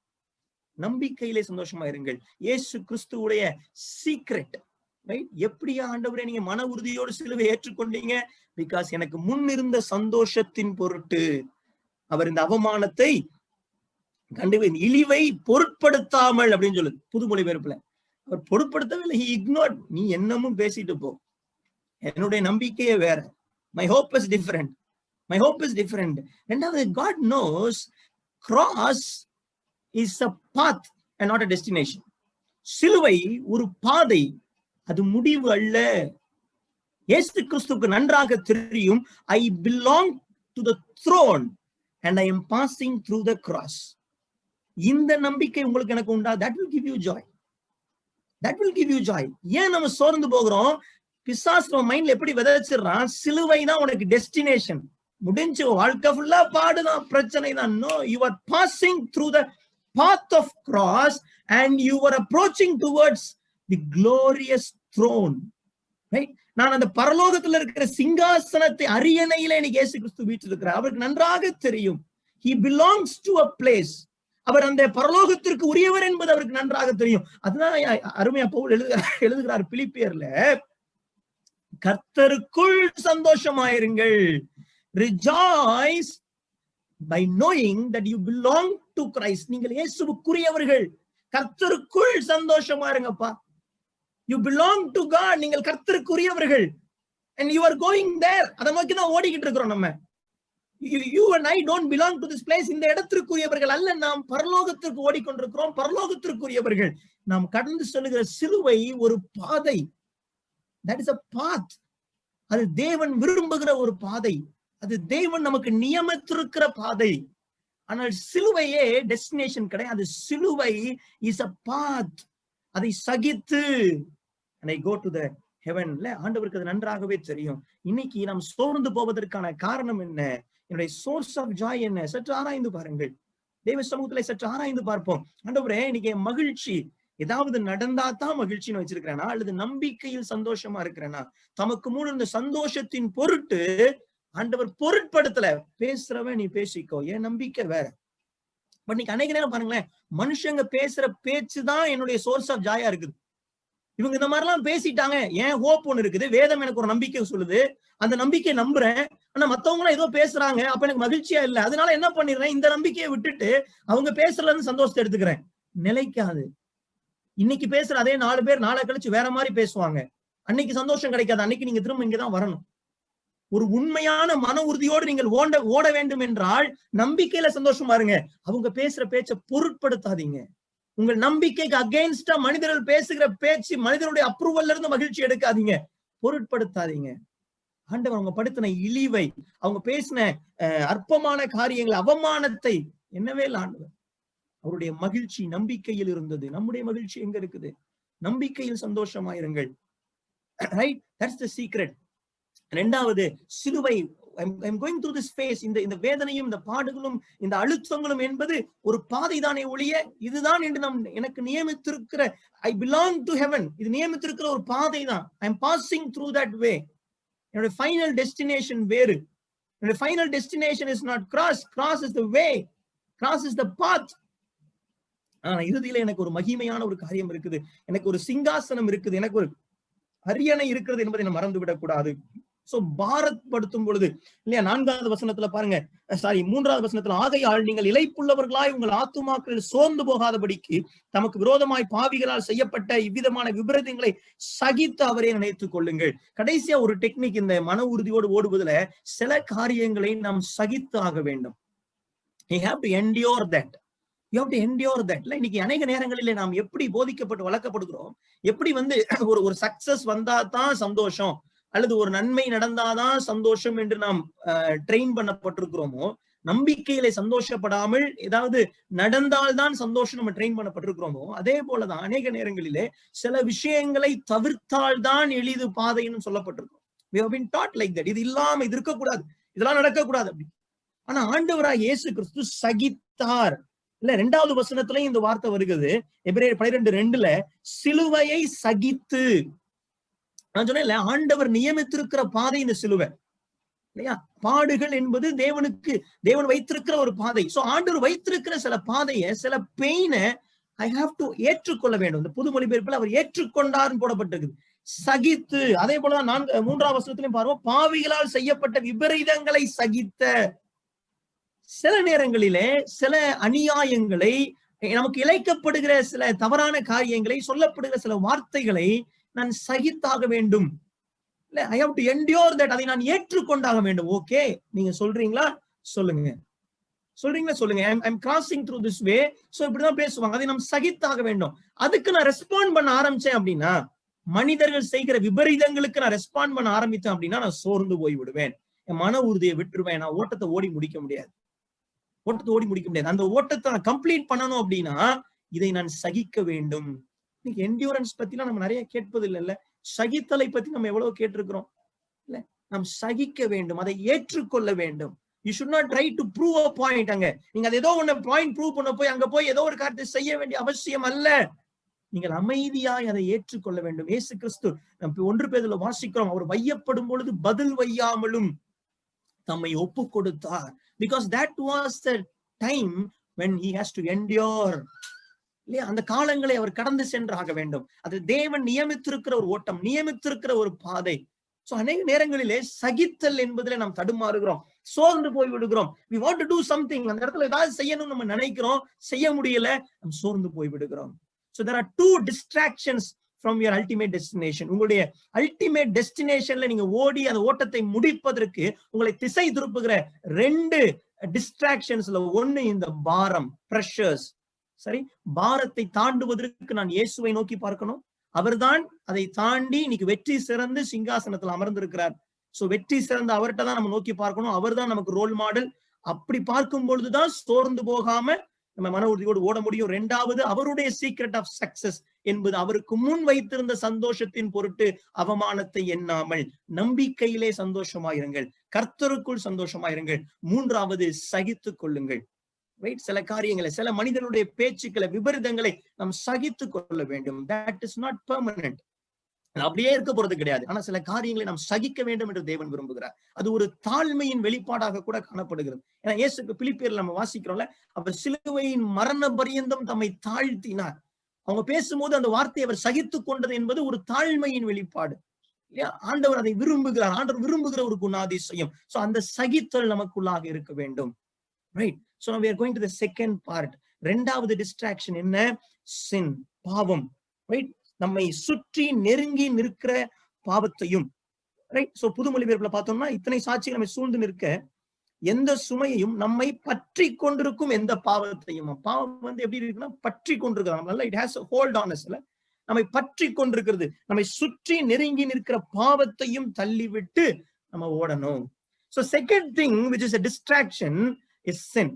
நம்பிக்கையிலே சந்தோஷமா இருங்கள். இயேசு கிறிஸ்துவுடைய சீக்ரெட், ரைட்? எப்படியா ஆண்டவரே நீங்க மன உறுதியோடு சிலுவை ஏற்றுக்கொண்டீங்க? பிகாஸ் எனக்கு முன் இருந்த சந்தோஷத்தின் பொருட்டு அவர் இந்த அவமானத்தை இழிவை பொருட்படுத்தாமல் அப்படின்னு சொல்லுது புது மொழிபெயர்ப்புல. அவர் பொருட்படுத்தவில்லை, he ignored. நீ என்னமும் பேசிட்டு போ, என்னுடைய நம்பிக்கையே வேற. My hope is different. My hope is different. ரெண்டாவது, God knows cross is a path and not a destination. சிலுவை ஒரு பாதை, அது முடிவு அல்ல. இயேசு கிறிஸ்துவுக்கு நன்றாக தெரியும், I belong to the throne and I am passing through the cross. இந்த நம்பிக்கை உங்களுக்கு எனக்கு உண்டா? That will give you joy. That will give you joy. ஏன் நம்ம சோர்ந்து போகிறோம்? பிசாசு நம்ம மைண்ட்ல எப்படி விதைச்சிடறான், சிலுவை தான் உனக்கு டெஸ்டினேஷன், முடிஞ்சு வாழ்க்கை ஃபுல்லா பாடுதான், பிரச்சனை தான். No, you are passing through the path of cross and you are approaching towards the glorious throne. Right? நான் அந்த பரலோகத்துல இருக்கிற சிங்காசனத்தை அரியணையில இன்னைக்கு இயேசு கிறிஸ்து வீற்றிருக்கிறார். அவருக்கு நன்றாக தெரியும், he belongs to a place. அவர் அந்த பரலோகத்திற்கு உரியவர் என்பது அவருக்கு நன்றாக தெரியும். அதுதான் அருமையா பவுல் எழுதுகிறார் பிலிப்பியர்ல, கர்த்தருக்குள் சந்தோஷமாயிருங்கள். Rejoice by knowing that you belong to Christ. நீங்கள் இயேசுவுக்குரியவர்கள், கர்த்தருக்குள் சந்தோஷமா இருங்கப்பா. You belong to God. நீங்கள் கர்த்தருக்குரியவர்கள் and you are going there. அதை நோக்கி தான் ஓடிக்கிட்டு இருக்கிறோம் நம்ம. You and I don't belong to this place. இந்த இடத்திற்குரியவர்கள் அல்ல, நாம் பரலோகத்திற்கு ஓடிக்கொண்டிருக்கிறோம், பரலோகத்திற்குரியவர்கள். நாம் கடந்து செல்லுகிற சிலுவை ஒரு பாதை. That is a path. அது தேவன் விரும்புகிற ஒரு பாதை, அது தேவன் நமக்கு நியமித்திருக்கிற பாதை. ஆனால் சிலுவையே டெஸ்டினேஷன் கிடையாது. சிலுவை is a path. அதை சகித்து and I go to the heaven. ஆண்டவருக்கு அது நன்றாகவே தெரியும். இன்னைக்கு நாம் சோர்ந்து போவதற்கான காரணம் என்ன? என்னுடைய சோர்ஸ் ஆஃப் ஜாய் என்ன? சற்று ஆராய்ந்து பாருங்கள். தேவ சமூகத்துல சற்று ஆராய்ந்து பார்ப்போம். ஆண்டவரே, இன்னைக்கு மகிழ்ச்சி ஏதாவது நடந்தா தான் மகிழ்ச்சின்னு வச்சிருக்கிறேனா, அல்லது நம்பிக்கையில் சந்தோஷமா இருக்கிறேனா? தமக்கு முன் இந்த சந்தோஷத்தின் பொருட்டு ஆண்டவர் பொருட்படுத்தல. பேசுறவன் நீ பேசிக்கோ, என் நம்பிக்கை வேற. பட் இன்னைக்கு அநேக நேரம் பாருங்களேன், மனுஷங்க பேசுற பேச்சுதான் என்னுடைய சோர்ஸ் ஆஃப் ஜாயா இருக்குது. இவங்க இந்த மாதிரி எல்லாம் பேசிட்டாங்க, ஏன் ஹோப் ஒண்ணு இருக்குது, வேதம் எனக்கு ஒரு நம்பிக்கை சொல்லுது, அந்த நம்பிக்கையை நம்புறேன். ஆனா மத்தவங்க எல்லாம் ஏதோ பேசுறாங்க, அப்ப எனக்கு மகிழ்ச்சியா இல்ல. அதனால என்ன பண்ணிடுறேன், இந்த நம்பிக்கையை விட்டுட்டு அவங்க பேசுறதுல இருந்து சந்தோஷத்தை எடுத்துக்கிறேன். நிலைக்காது. இன்னைக்கு பேசுற அதே 4 பேர் நாளை கழிச்சு வேற மாதிரி பேசுவாங்க. அன்னைக்கு சந்தோஷம் கிடைக்காது. அன்னைக்கு நீங்க திரும்ப இங்கதான் வரணும். ஒரு உண்மையான மன உறுதியோடு நீங்கள் ஓட வேண்டும் என்றால் நம்பிக்கையில சந்தோஷமா இருங்க. அவங்க பேசுற பேச்சை பொருட்படுத்தாதீங்க. உங்கள் நம்பிக்கைக்கு அகைன்ஸ்டா மனிதர்கள் பேசுகிற பேச்சு, மனிதனுடைய அப்ரூவல்ல இருந்து மகிழ்ச்சி எடுக்காதீங்க, பொருட்படுத்தாதீங்க. ஆண்டவர் அவங்க படுத்தின இழிவை, அவங்க பேசின அற்பமான காரியங்கள், அவமானத்தை என்னவே இல்லை ஆண்டவர். அவருடைய மகிழ்ச்சி நம்பிக்கையில் இருந்தது. நம்முடைய மகிழ்ச்சி எங்க இருக்குது? நம்பிக்கையில் சந்தோஷமாயிருங்கள். ரைட்? That's the secret. ரெண்டாவது, சிலுவை. I'm going through this phase. இந்த வேதனையும் இந்த பாடுகளும் இந்த அழுத்தங்களும் என்பது ஒரு பாதை தானே ஒழிய இதுதான் என்று எனக்கு நியமித்திருக்கிற I belong to heaven, இது நியமித்திருக்கிற ஒரு பாதை தான். I am passing through that way. என்னோட ஃபைனல் டெஸ்டினேஷன் வேறு. என்னோட final destination is not cross. Cross is the way. Cross is the path. ஆனா இறுதியில எனக்கு ஒரு மகிமையான ஒரு காரியம் இருக்குது, எனக்கு ஒரு சிங்காசனம் இருக்குது, எனக்கு ஒரு அரியணை இருக்கிறது என்பதை நான் மறந்து விடக்கூடாது. சோ பாரத்படுத்தும் பொழுது இல்லையா, 4வது வசனத்துல பாருங்க, 3வது வசனத்துல, ஆகையால் நீங்கள் இளைப்புள்ளவர்களாய் உங்கள் ஆத்துமாக்கள் சோர்ந்து போகாதபடிக்கு தமக்கு விரோதமாய் பாவிகளால் செய்யப்பட்ட இவ்விதமான விபரீதங்களை சகித்து அவரே நினைத்துக் கொள்ளுங்கள். கடைசியா ஒரு டெக்னிக், இந்த மன உறுதியோடு ஓடுவதுல சில காரியங்களை நாம் சகித்து ஆக வேண்டும். You have to endure that. You have to endure that. இன்னைக்கு அநேக நேரங்களிலே நாம் எப்படி போதிக்கப்பட்டு வளர்க்கப்படுகிறோம், எப்படி ஒரு சக்சஸ் வந்தா தான் சந்தோஷம் அல்லது ஒரு நன்மை நடந்தாதான் சந்தோஷம் என்று நாம் ட்ரெயின் பண்ணப்பட்டிருக்கிறோமோ, நம்பிக்கையிலே சந்தோஷப்படாமல் ஏதாவது நடந்தால்தான் சந்தோஷம் நம்ம ட்ரெயின் பண்ணப்பட்டிருக்கிறோமோ, அதே போலதான் அநேக நேரங்களிலே சில விஷயங்களை தவிர்த்தால்தான் எளிது பாதைன்னு சொல்லப்பட்டிருக்கும். We have been taught like that. இது இல்லாம இது இருக்கக்கூடாது, இதெல்லாம் நடக்கக்கூடாது அப்படி. ஆனா ஆண்டவராய் இயேசு கிறிஸ்து சகித்தார். இல்ல 2வது வசனத்திலையும் இந்த வார்த்தை வருகிறது. எபிரேயர் 12:2 சிலுவையை சகித்து. நான் சொன்னேன்ல, ஆண்டவர் நியமித்திருக்கிற பாதை இந்த சிலுவை இல்லையா? பாடுகள் என்பது தேவன் வைத்திருக்கிற ஒரு பாதை. சோ ஆண்டவர் வைத்திருக்கிற சில பாதையை, சில பெயினை ஐ ஹாவ் டு ஏற்றுக்கொள்ள வேண்டும். இந்த புது மொழிபெயர்ப்பில் அவர் ஏற்றுக்கொண்டார்னு போடப்பட்டிருக்குது. சகித்து. அதே போலதான் 3வது வசனத்திலையும் பாருவோம், பாவிகளால் செய்யப்பட்ட விபரீதங்களை சகித்த. சில நேரங்களிலே சில அநியாயங்களை, நமக்கு இழைக்கப்படுகிற சில தவறான காரியங்களை, சொல்லப்படுகிற சில வார்த்தைகளை நான் சகித்தாக வேண்டும். இல்ல, I have to endure that. அதை நான் ஏற்றுக்கொண்டாக வேண்டும். ஓகே, நீங்க சொல்றீங்களா? சொல்லுங்க. சொல்லுங்க. I'm crossing through this way. So இப்படிதான் பேசுவாங்க. அதை நாம் சகித்தாக வேண்டும். அதுக்கு நான் ரெஸ்பாண்ட் பண்ண ஆரம்பிச்சேன் அப்படின்னா, மனிதர்கள் செய்கிற விபரீதங்களுக்கு நான் ரெஸ்பாண்ட் பண்ண ஆரம்பித்தேன் அப்படின்னா, நான் சோர்ந்து போய் விடுவேன். என் மன உறுதியை விட்டுருவேன். நான் ஓட்டத்தை ஓடி முடிக்க முடியாது. அந்த ஓட்டத்தை நான் கம்ப்ளீட் பண்ணணும் அப்படின்னா இதை நான் சகிக்க வேண்டும். இன்னைக்கு என்டியூரன்ஸ் பத்திலாம் நம்ம நிறைய கேட்பது இல்ல. சகித்தலை பத்தி நம்ம எவ்வளவு கேட்டிருக்கிறோம் இல்ல? நாம் சகிக்க வேண்டும், அதை ஏற்றுக்கொள்ள வேண்டும். You should not try to prove a point. அங்க நீங்க அது ஏதோ ஒண்ணு பாயிண்ட் ப்ரூவ் பண்ண போய் அங்க போய் ஏதோ ஒரு காரியத்தை செய்ய வேண்டிய அவசியம் அல்ல. நீங்கள் அமைதியாய் அதை ஏற்றுக்கொள்ள வேண்டும். இயேசு கிறிஸ்து நம்ம 1 பேதுருல வாசிக்கிறோம், அவர் வையப்படும் பொழுது பதில் வையாமலும் தம்மை ஒப்பு கொடுத்தார். Because that was the time when he has to endure. இல்லையா? அந்த காலங்களை அவர் கடந்து சென்றாக வேண்டும். அது தேவன் நியமித்திருக்கிற ஒரு ஓட்டம், நியமித்திருக்கிற ஒரு பாதை. சோ அநேக நேரங்களிலே சகித்தல் என்பதிலே நாம் தடுமாறுகிறோம், சோர்ந்து போய் விடுகிறோம். we want to do something. அந்த இடத்துல ஏதாவது செய்யணும் நம்ம நினைக்கிறோம், செய்ய முடியல, நாம் சோர்ந்து போய் விடுகிறோம். So there are 2 distractions from your ultimate destination. உங்களுடைய அல்டிமேட் டெஸ்டினேஷன்ல நீங்க ஓடி அந்த ஓட்டத்தை முடிப்பதற்கு உங்களை திசை திருப்புகிற 2 டிஸ்ட்ராக்ஷன்ஸ்ல ஒண்ணு இந்த பாரம், பிரஷர்ஸ். சரி, பாரத்தை தாண்டுவதற்கு நான் இயேசுவை நோக்கி பார்க்கணும். அவர்தான் அதை தாண்டி இன்னைக்கு வெற்றி சிறந்து சிங்காசனத்தில் அமர்ந்திருக்கிறார். சோ வெற்றி சிறந்த அவர்கிட்ட தான் நம்ம நோக்கி பார்க்கணும். அவர்தான் நமக்கு ரோல் மாடல். அப்படி பார்க்கும் பொழுதுதான் சோர்ந்து போகாம நம்ம மன உறுதியோடு ஓட முடியும். 2வது, அவருடைய சீக்ரெட் ஆஃப் சக்சஸ் என்பது அவருக்கு முன் வைத்திருந்த சந்தோஷத்தின் பொருட்டு அவமானத்தை எண்ணாமல் நம்பிக்கையிலே சந்தோஷமாயிருங்கள், கர்த்தருக்குள் சந்தோஷமாயிருங்கள். 3வது, சகித்துக் கொள்ளுங்கள். ரைட்? சில காரியங்களை, சில மனிதனுடைய பேச்சுக்களை, விபரீதங்களை நாம் சகித்துக் கொள்ள வேண்டும். That is not permanent. அப்படியே இருக்க போறது கிடையாது. ஆனா சில காரியங்களை நாம் சகிக்க வேண்டும் என்று தேவன் விரும்புகிறார். அது ஒரு தாழ்மையின் வெளிப்பாடாக கூட காணப்படுகிறது. ஏன்னா இயேசுக்கு பிலிப்பியர்ல நம்ம வாசிக்கிறோம்ல, அவர் சிலுவையின் மரண பரியந்தம் தம்மை தாழ்த்தினார். அவங்க பேசும்போது அந்த வார்த்தையை அவர் சகித்துக் கொண்டது என்பது ஒரு தாழ்மையின் வெளிப்பாடு. இல்லையா? ஆண்டவர் அதை விரும்புகிறார். ஆண்டவர் விரும்புகிற ஒரு குணாதிசயம். சோ அந்த சகித்தல் நமக்குள்ளாக இருக்க வேண்டும். Right? So we are going to the second part. 2வது டிஸ்ட்ராக்ஷன் என்ன? sin, பாவம். ரைட்? நம்மை சுற்றி நெருங்கி நிற்கிற பாவத்தையும். ரைட்? சோ புது மொழிபெயர்ப்புல பார்த்தோம்னா, இத்தனை சாட்சிகள் நம்மை சூழ்ந்து நிற்க எந்த சுமையையும் நம்மை பற்றி கொண்டிருக்கும் எந்த பாவத்தையும். பாவம் எப்படி இருக்குன்னா பற்றி கொண்டிருக்கிறது. It has hold on us. நம்மை பற்றி கொண்டிருக்கிறது, நம்மை சுற்றி நெருங்கி நிற்கிற பாவத்தையும் தள்ளிவிட்டு நம்ம ஓடணும். So second thing which is a distraction is sin.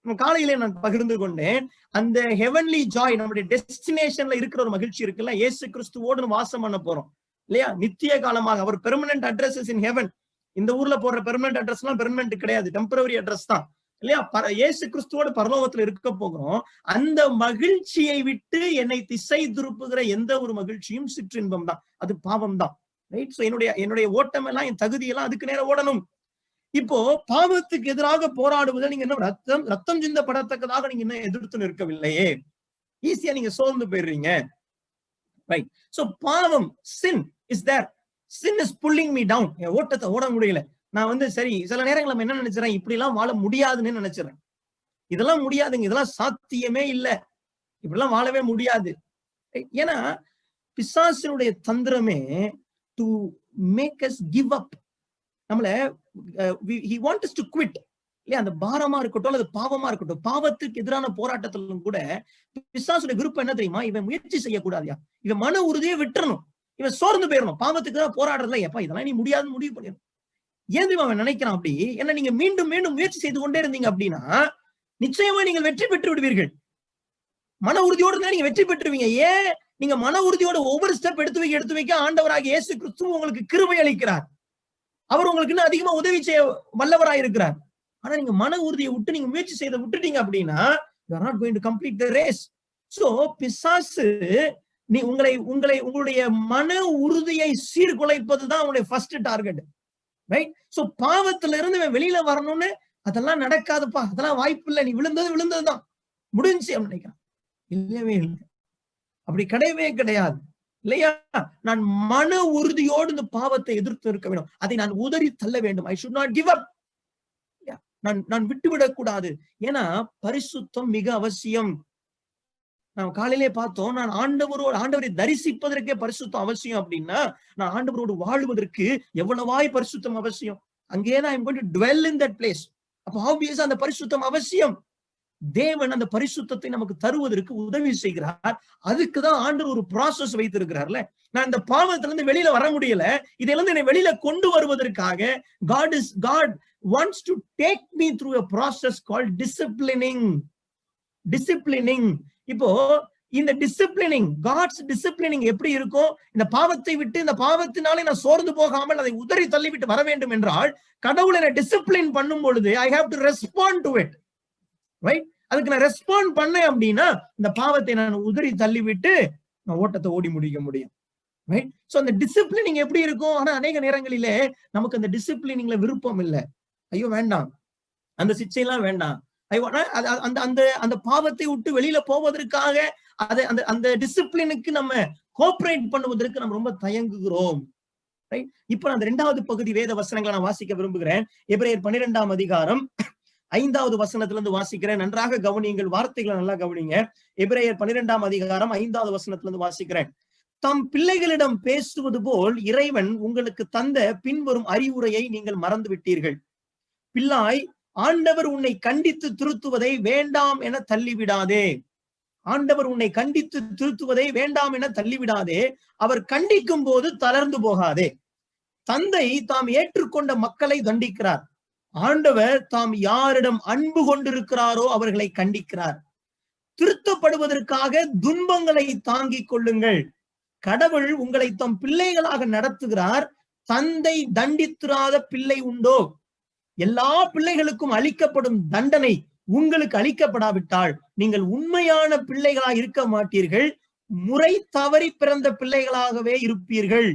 காலையிலே நான் பகிர்ந்து கொண்டேன், அந்த ஹெவன்லி ஜாய், நம்முடைய டெஸ்டினேஷன்ல இருக்கிற ஒரு மகிழ்ச்சி இருக்குல்ல, இயேசு கிறிஸ்துவோடு வாசம் பண்ண போறோம் இல்லையா? நித்திய காலமாக. அவர் permanent address is in heaven. இந்த ஊர்ல போடுற பெர்மனன்ட் அட்ரஸ் எல்லாம் பெர்மனன்ட் கிடையாது, டெம்பரரி அட்ரஸ் தான் இல்லையா? இயேசு கிறிஸ்துவோட பரலோகத்துல இருக்க போகிறோம். அந்த மகிழ்ச்சியை விட்டு என்னை திசை திருப்புகிற எந்த ஒரு மகிழ்ச்சியும் சிற்றின்பம் தான், அது பாவம் தான். ரைட்? சோ என்னுடைய ஓட்டம் எல்லாம், என் தகுதியெல்லாம் அதுக்கு நேரம் ஓடணும். இப்போ பாவத்துக்கு எதிராக போராடுவதை நீங்க என்ன ரத்தம் சிந்தப்படத்தக்கதாக நீங்க என்ன எதிர்த்து நிற்கவில்லையே, ஈஸியா நீங்க சோர்ந்து போயிடுறீங்க. ரைட்? சோ பாவம், sin is there. sin is pulling me down. என் ஓட்டத்தை ஓட முடியல. நான் சரி, சில நேரங்கள் நம்ம என்ன நினைச்சிடறேன், இப்படி எல்லாம் வாழ முடியாதுன்னு நினைச்சிடறேன். இதெல்லாம் முடியாதுங்க, இதெல்லாம் சாத்தியமே இல்லை, இப்படிலாம் வாழவே முடியாது. ஏன்னா பிசாசினுடைய தந்திரமே to make us give up. நம்மள he wants us to quit இல்லையா? அந்த பாரமா இருக்கட்டும் அல்லது பாவமா இருக்கட்டும், பாவத்துக்கு எதிரான போராட்டத்திலும் கூட பிசாசுடைய விருப்பம் என்ன தெரியுமா? இவன் முயற்சி செய்யக்கூடாதியா, இவன் மன உறுதியை விட்டுறணும், இவன் சோர்ந்து போயிடணும். பாவத்துக்கு தான் போராடுறதுல, எப்ப இதெல்லாம் நீ முடியாதுன்னு முடிவு பண்ணிடணும். ஏன் தெரியுமா அவன் நினைக்கிறான் அப்படி? ஏன்னா நீங்க மீண்டும் மீண்டும் முயற்சி செய்து கொண்டே இருந்தீங்க அப்படின்னா நிச்சயமா நீங்கள் வெற்றி பெற்று விடுவீர்கள். மன உறுதியோடு இருந்தா நீங்க வெற்றி பெற்றுவீங்க. ஏன்? நீங்க மன உறுதியோட ஒவ்வொரு ஸ்டெப் எடுத்து வைக்க ஆண்டவராகிய இயேசு கிறிஸ்து உங்களுக்கு கிருபை அளிக்கிறார். அவர் உங்களுக்கு இன்னும் அதிகமா உதவி செய்ய வல்லவராய் இருக்கிறார். ஆனா நீங்க மன உறுதியை விட்டு நீங்க முயற்சி செய்த விட்டுட்டீங்க அப்படின்னா you are not going to complete the race. So பிசாசு நீ உங்களுடைய மன உறுதியை சீர்குலைப்பதுதான் உங்களுடைய ஃபர்ஸ்ட் டார்கெட். ரைட்? சோ பாவத்துல இருந்து வெளியில வரணும்னு அதெல்லாம் நடக்காதுப்பா, அதெல்லாம் வாய்ப்பு இல்லை, நீ விழுந்ததுதான் முடிஞ்சு அப்படின்னு நினைக்கிறான். இல்லவே இல்லை, அப்படி கிடையவே கிடையாது இல்லையா? நான் மன உறுதியோடு இந்த பாவத்தை எதிர்த்து இருக்க வேண்டும், அதை நான் உதறி தள்ள வேண்டும். I should not give up. நான் விட்டுவிடக் கூடாது. ஏன்னா பரிசுத்தம் மிக அவசியம். நாம் காலையிலே பார்த்தோம், நான் ஆண்டவரை தரிசிப்பதற்கே பரிசுத்தம் அவசியம் அப்படின்னா நான் ஆண்டவரோடு வாழ்வதற்கு எவ்வளவாய் பரிசுத்தம் அவசியம். அங்கேதான் I'm going to dwell in that place. அப்ப ஆப்வியஸா அந்த பரிசுத்தம் அவசியம். தேவன் அந்த பரிசுத்தத்தை நமக்கு தருவதற்கு உதவி செய்கிறார். அதுக்குதான் ஆண்டவர் ஒரு ப்ராசஸ் வைத்திருக்கிறார்ல. நான் இந்த பாவத்துல இருந்து வெளியில வர முடியல, இதுல இருந்து என்னை வெளியில கொண்டு வருவதற்காக God wants to take me through a process called disciplining. இப்போ இந்த டிசிப்ளினிங், காட்ஸ் டிசிப்ளினிங் எப்படி இருக்கும்? இந்த பாவத்தை விட்டு, இந்த பாவத்தினாலே நான் சோர்ந்து போகாமல் அதை உதறி தள்ளிவிட்டு வர வேண்டும் என்றால் கடவுளை நான் டிசிப்ளின் பண்ணும் பொழுது I have to respond to it. Right? அதுக்கு நான் ரெஸ்பாண்ட் பண்ணேன் அப்படின்னா இந்த பாவத்தை நான் உதறி தள்ளிவிட்டு நான் ஓட்டத்தை ஓடி முடிக்க முடியும். ரைட்? சோ அந்த டிசிப்ளினிங் எப்படி இருக்கும்? ஆனா அநேக நேரங்களிலே நமக்கு அந்த டிசிப்ளினிங்ல விருப்பம் இல்லை. ஐயோ வேண்டாம், அந்த சிச்சையெல்லாம் வேண்டாம், அந்த பாவத்தை விட்டு வெளியில போவதற்காக அந்த டிசிப்ளினுக்கு நம்ம கோஆபரேட் பண்ணுவதற்கு நம்ம ரொம்ப தயங்குகிறோம். ரைட்? இப்ப அந்த 2வது பகுதி வேத வசனங்களை நான் வாசிக்க விரும்புகிறேன். எபிரேயர் 12ஆம் அதிகாரம் 5வது வசனத்திலிருந்து வாசிக்கிறேன். நன்றாக கவனியுங்கள், வார்த்தைகளை நல்லா கவனிங்க. எபிரேயர் 12ஆம் அதிகாரம் 5வது வசனத்திலிருந்து வாசிக்கிறேன். தம் பிள்ளைகளிடம் பேசுவது போல் இறைவன் உங்களுக்கு தந்த பின்வரும் அறிவுரையை நீங்கள் மறந்து விட்டீர்கள். பிள்ளாய், ஆண்டவர் உன்னை கண்டித்து திருத்துவதை வேண்டாம் என தள்ளிவிடாதே. ஆண்டவர் உன்னை கண்டித்து திருத்துவதை வேண்டாம் என தள்ளிவிடாதே. அவர் கண்டிக்கும் போது தளர்ந்து போகாதே. தந்தை தாம் ஏற்றுக்கொண்ட மக்களை தண்டிக்கிறார். ஆண்டவர் தாம் யாரிடம் அன்பு கொண்டிருக்கிறாரோ அவர்களை கண்டிக்கிறார். திருத்தப்படுவதற்காக துன்பங்களை தாங்கிக் கொள்ளுங்கள். கடவுள் உங்களை தம் பிள்ளைகளாக நடத்துகிறார். தந்தை தண்டித்திராத பிள்ளை உண்டோ? எல்லா பிள்ளைகளுக்கும் அளிக்கப்படும் தண்டனை உங்களுக்கு அளிக்கப்படாவிட்டால் நீங்கள் உண்மையான பிள்ளைகளாக இருக்க மாட்டீர்கள், முறை தவறி பிறந்த பிள்ளைகளாகவே இருப்பீர்கள்.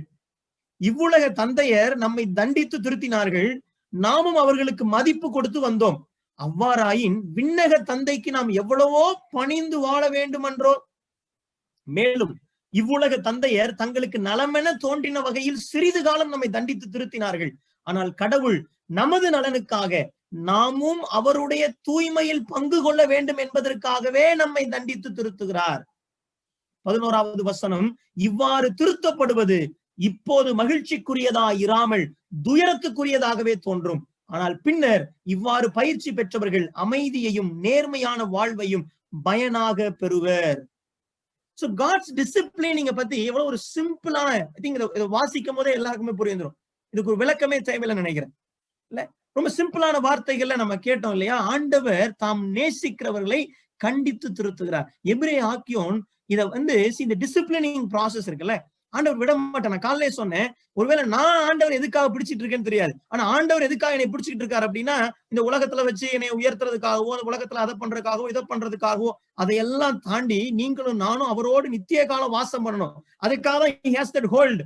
இவ்வுலக தந்தையர் நம்மை தண்டித்து திருத்தினார்கள், நாமும் அவர்களுக்கு மதிப்பு கொடுத்து வந்தோம். அவ்வாறாயின் விண்ணக தந்தைக்கு நாம் எவ்வளவோ பணிந்து வாழ வேண்டுமென்றோ? மேலும் இவ்வுலக தந்தையர் தங்களுக்கு நலமென தோன்றின வகையில் சிறிது காலம் நம்மை தண்டித்து திருத்தினார்கள். ஆனால் கடவுள் நமது நலனுக்காக, நாமும் அவருடைய தூய்மையில் பங்கு கொள்ள வேண்டும் என்பதற்காகவே நம்மை தண்டித்து திருத்துகிறார். 11வது வசனம், இவ்வாறு திருத்தப்படுவது இப்போது மகிழ்ச்சிக்குரியதா இராமல் துயரத்துக்குரியதாகவே தோன்றும். ஆனால் பின்னர் இவ்வாறு பயிற்சி பெற்றவர்கள் அமைதியையும் நேர்மையான வாழ்வையும் பயனாக பெறுவர். சோ காட்ஸ் டிசிப்ளினிங்க பத்தி எவ்வளவு ஒரு சிம்பிளான, ஐ திங்க் இதை வாசிக்கும் போதே எல்லாருக்குமே புரிந்துடும். இதுக்கு ஒரு விளக்கமே தேவையில்லை நினைக்கிறேன். இல்ல, ரொம்ப சிம்பிளான வார்த்தைகள்ல நம்ம கேட்டோம் இல்லையா? ஆண்டவர் தாம் நேசிக்கிறவர்களை கண்டித்து திருத்துகிறார். எபிரேய ஆக்கியோன் இதை இந்த டிசிப்ளினிங் ப்ராசஸ் இருக்குல்ல, ஆண்டவர் விட மாட்டேன். நான் காலையிலே சொன்னேன், ஒருவேளை நான் ஆண்டவர் எதுக்காக பிடிச்சிட்டு இருக்கேன்னு தெரியாது, ஆனா ஆண்டவர் எதுக்காக என்னை பிடிச்சிட்டு இருக்காரு அப்படின்னா இந்த உலகத்துல வச்சு என்னை உயர்த்துறதுக்காகவோ, அந்த உலகத்துல அதை பண்றதுக்காகவோ இதை பண்றதுக்காகவோ, அதையெல்லாம் தாண்டி நீங்களும் நானும் அவரோடு நித்திய காலம் வாசம் பண்ணணும். அதுக்காக he has that hold.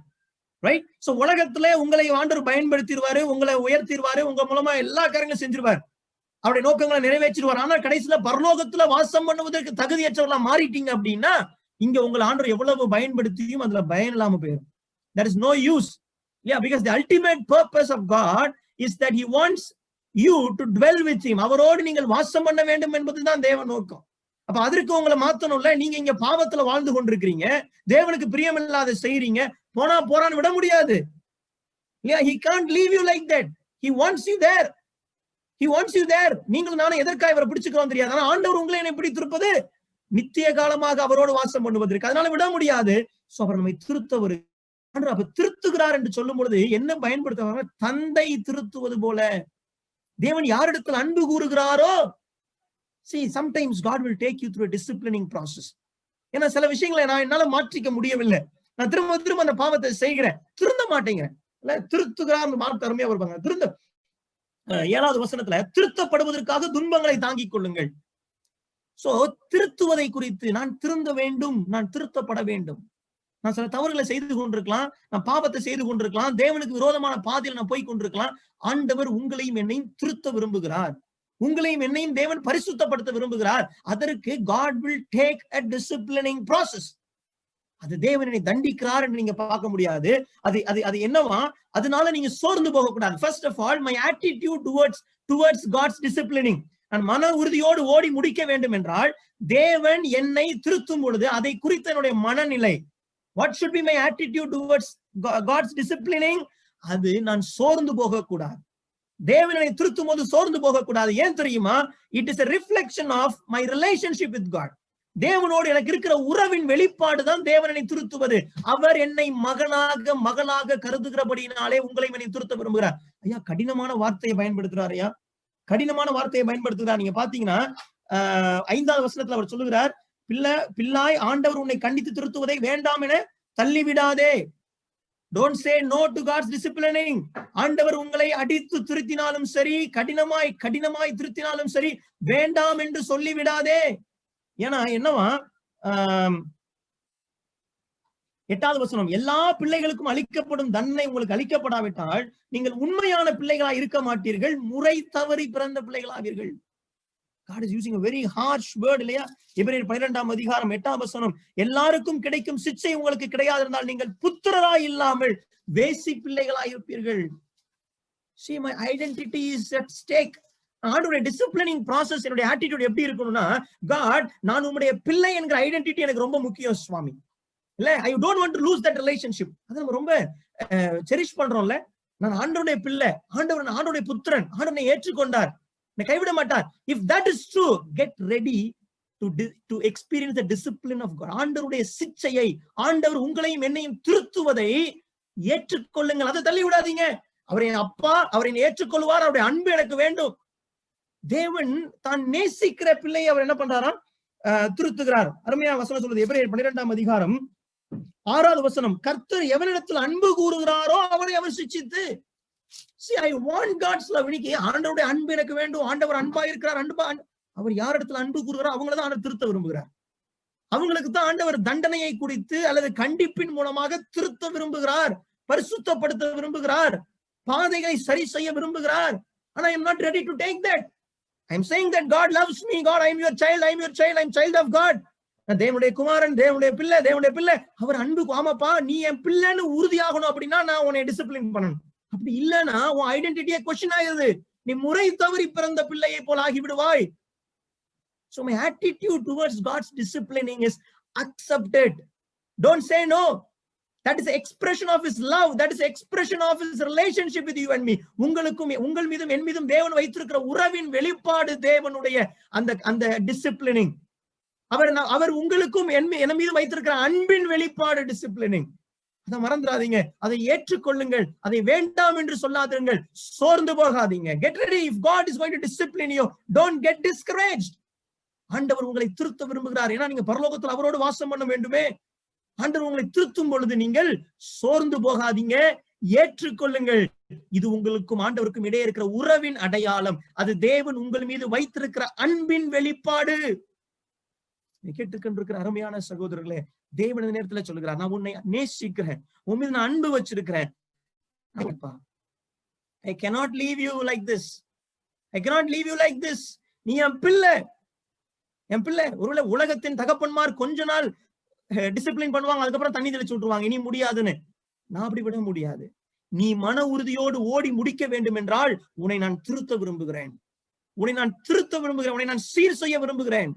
Right? So உலகத்துல உங்களை ஆண்டவர் பயன்படுத்திடுவாரு, உங்களை உயர்த்திடுவாரு, உங்க மூலமா எல்லா காரியங்களும் செஞ்சிருவாரு, அவருடைய நோக்கங்களை நிறைவேற்றிடுவார். ஆனா கடைசியில பரலோகத்துல வாசம் பண்ணுவதற்கு தகுதியற்றவர்களா மாறிட்டீங்க அப்படின்னா இங்க உங்களை ஆண்டவர் எவ்வளவு பயன்படுத்தியும் அதுல பயன் இல்லாம போயிடும். There is no use. Yeah, because the ultimate purpose of God is that he wants you to dwell with him. அவரோடு நீங்கள் வாசம் பண்ண வேண்டும் என்பதுதான் தேவ நோக்கம். அப்ப அதற்கு உங்களை மாத்தணும்ல. நீங்க இங்க பாவத்துல வாழ்ந்து கொண்டிருக்கிறீங்க, தேவனுக்கு பிரியமில்லாத செய்றீங்க, போறான்னு விட முடியாது. Yeah, he can't leave you like that. He wants you there. He wants you there. நீங்களும் நானும் எதற்காக இவரை பிடிச்சுக்கிறோம் தெரியாது, ஆனா ஆண்டவர் உங்களை என்னை பிடித்திருப்பது நித்திய காலமாக அவரோடு வாசம் பண்ணுவதற்கு. அதனால விட முடியாது. சோ அவர் நம்மை திருத்தவர் அப்ப திருத்துகிறார் என்று சொல்லும் பொழுது என்ன பயன்படுத்துவாங்க? தந்தை திருத்துவது போல. தேவன் யாரிடத்தில் அன்பு கூறுகிறாரோ, see sometimes God will take you through a disciplining process. ஏன்னா சில விஷயங்களை என்னால மாற்றிக்க முடியவில்லை, நான் திரும்ப திரும்ப அந்த பாவத்தை செய்கிறேன், திருந்த மாட்டேங்கிறேன். திருத்துகிறார் வார்த்தை அருமையா வருவாங்க. 7வது வசனத்துல திருத்தப்படுவதற்காக துன்பங்களை தாங்கிக் கொள்ளுங்கள். சோ திருத்துவதை குறித்து, நான் திருந்த வேண்டும், நான் திருத்தப்பட வேண்டும். நான் சில தவறுகளை செய்து கொண்டிருக்கலாம், நான் பாவத்தை செய்து கொண்டிருக்கலாம், தேவனுக்கு விரோதமான பாதையில் நான் போய் கொண்டிருக்கலாம். ஆண்டவர் உங்களையும் என்னையும் திருத்த விரும்புகிறார். உங்களையும் என்னையும் தேவன் பரிசுத்தப்படுத்த விரும்புகிறார். அதற்கு God will take a disciplining process. அது தேவனை தண்டிக்கிறார் என்று நீங்க பார்க்க முடியாது. அது என்னவா? அதனால நீங்க சோர்ந்து போக கூடாது. First of all, my attitude towards God's disciplining. நான் மன உறுதியோடு ஓடி முடிக்க வேண்டும் என்றால், தேவன் என்னை திருத்தும் பொழுது அதை குறித்த என்னுடைய மனநிலை, what should be my attitude towards God's disciplining? அது நான் சோர்ந்து போக கூடாது. தேவனை திருத்தும் போது சோர்ந்து போக கூடாது. ஏன் தெரியுமா? It is a reflection of my relationship with God. தேவனோடு எனக்கு இருக்கிற உறவின் வெளிப்பாடு தான் தேவனை திருத்துவது. அவர் என்னை மகளாக கருதுகிறபடினாலே உங்களை என்னை திருத்த விரும்புகிறார். ஐயா, கடினமான வார்த்தையை பயன்படுத்துறார். ஐயா, கடினமான வார்த்தையை பயன்படுத்துகிறார். நீங்க பாத்தீங்கன்னா 5வது வசனத்துல அவர் சொல்லுகிறார், பிள்ளாய் ஆண்டவர் உன்னை கண்டித்து திருத்துவதை வேண்டாம் என தள்ளிவிடாதே. Don't say no to God's disciplining. ஆண்டவர் உங்களை அடித்து திருத்தினாலும் சரி, கடினமாய் திருத்தினாலும் சரி, வேண்டாம் என்று சொல்லிவிடாதே. ஏன்னா என்னவா? 8வது வசனம், எல்லா பிள்ளைகளுக்கும் அளிக்கப்படும் தண்டனை உங்களுக்கு அளிக்கப்படாவிட்டால் நீங்கள் உண்மையான பிள்ளைகளா இருக்க மாட்டீர்கள், முறை தவறி பிறந்த பிள்ளைகளாவீர்கள். God is using a very harsh word இல்லையா? எபிரேயர் 12ஆம் அதிகாரம் 8ஆம் வசனம், எல்லாருக்கும் கிடைக்கும் சிட்சை உங்களுக்கு கிடையாது இருந்தால் நீங்கள் புத்திரராய் இல்லாமல் வேசி பிள்ளைகளாய் இருப்பீர்கள். See, my identity is at stake. ஆண்டவருடைய டிசிப்ளினிங் ப்ராசஸ், என்னுடைய ஆட்டிடியூட் எப்படி இருக்கணும்னா, God, நான் உம்முடைய பிள்ளை என்கிற ஐடென்டிட்டி எனக்கு ரொம்ப முக்கியம் சுவாமி. இல்ல, I don't want to lose that relationship. அது நம்ம ரொம்ப செரிஷ் பண்றோம்ல. நான் ஆண்டவருடைய பிள்ளை, ஆண்டவருடைய புத்திரன், ஆண்டவரை ஏற்றுக்கொண்டார், கைவிட மாட்டார். If that is true, get ready to experience the discipline of God. ஆண்டவருடைய சிட்சையை, ஆண்டவர் உங்களையும் என்னையும் திருத்துவதை ஏற்றுக்கொள்ளுங்கள். அதை தள்ளி விடாதீங்க. அவரை அப்பா, அவரை ஏற்றுக்கொள்வார், அவருடைய அன்பு எனக்கு வேண்டும். தேவன் தான் நேசிக்கிற பிள்ளையை அவர் என்ன பண்றாராம்? திருத்துகிறார். அருமையா வசனம் சொல்லுது, எபிரேயர் 12ஆம் அதிகாரம் 6வது வசனம், கர்த்தர் எவனிடத்தில் அன்பு கூறுகிறாரோ அவரை அவர் சிட்சித்து. See, I want God's love. இன்னைக்கு ஆண்டவருடைய அன்பு எனக்கு வேண்டும், ஆண்டவர் அன்பா இருக்கிறார், அவர் யார் இடத்துல அன்பு கூறுகிறாரோ அவங்களதான் ஆண்டவர் திருத்த விரும்புகிறார். அவங்களுக்கு தான் ஆண்டவர் தண்டனையை குறித்து அல்லது கண்டிப்பின் மூலமாக திருத்த விரும்புகிறார், பரிசுத்தப்படுத்த விரும்புகிறார், பாதைகளை சரி செய்ய விரும்புகிறார். ஆனா I am not ready to take that. I am saying that God loves me. God, I am your child, I am your child, I am child of God. தேவனுடைய குமாரன், தேவனுடைய பிள்ளை, அவர் அன்பு, ஆமாப்பா நீ என் பிள்ளைன்னு உறுதியாகணும் அப்படின்னா நான் உன்னை டிசிப்ளின் பண்ணணும். அப்படி இல்லைன்னா உன் ஐடென்டிட்டியே கொஸ்டின் ஆகுது, நீ முறை தவறி பிறந்த பிள்ளையை போல ஆகிவிடுவாய். So my attitude towards God's disciplining is accepted. Don't say no. That is the expression of his love. That is the expression of his relationship with you and me. உங்களுக்கும் உங்கள் மீதும் என் மீதும் தேவன் வைத்திருக்கிற உறவின் வெளிப்பாடு தேவனுடைய அந்த டிசிப்ளினிங். அவர் உங்களுக்கும் என் மீது வைத்திருக்கிற அன்பின் வெளிப்பாடு டிசிப்ளினிங். அதை மறந்துடாதீங்க, அதை ஏற்றுக்கொள்ளுங்கள், அதை வேண்டாம் என்று சொல்லாதீர்கள், சோர்ந்து போகாதீங்க. Get ready. If God is going to discipline you, don't get discouraged. ஆண்டவர் உங்களை திருத்த விரும்புகிறார். ஏன்னா நீங்க பரலோகத்தில் அவரோடு வாசம் பண்ண வேண்டுமே. ஆண்டவர் உங்களை திருத்தும் பொழுது நீங்கள் சோர்ந்து போகாதீங்க, ஏற்றுக்கொள்ளுங்கள். இது உங்களுக்கும் ஆண்டவருக்கும் இடையே இருக்கிற உறவின் அடையாளம். அது தேவன் உங்கள் மீது வைத்திருக்கிற அன்பின் வெளிப்பாடு. கேட்டுக்கொண்டிருக்கிற அருமையான சகோதரர்களே, தேவன் இந்த நேரத்துல சொல்லுகிறார், நான் உன்னை நேசிக்கிறேன், உன் மீது நான் அன்பு வச்சிருக்கிறேன். I cannot leave you like this. I cannot leave you like this. நீ என் பிள்ளை. ஒருவேளை உலகத்தின் தகப்பன்மார் கொஞ்ச நாள் டிசிப்ளின் பண்ணுவாங்க, அதுக்கப்புறம் தண்ணி தெளிச்சு விட்டுருவாங்க, இனி முடியாதுன்னு. நான் அப்படி விட முடியாது. நீ மன உறுதியோடு ஓடி முடிக்க வேண்டும் என்றால் உன்னை நான் திருத்த விரும்புகிறேன், உன்னை நான் சீர் செய்ய விரும்புகிறேன்.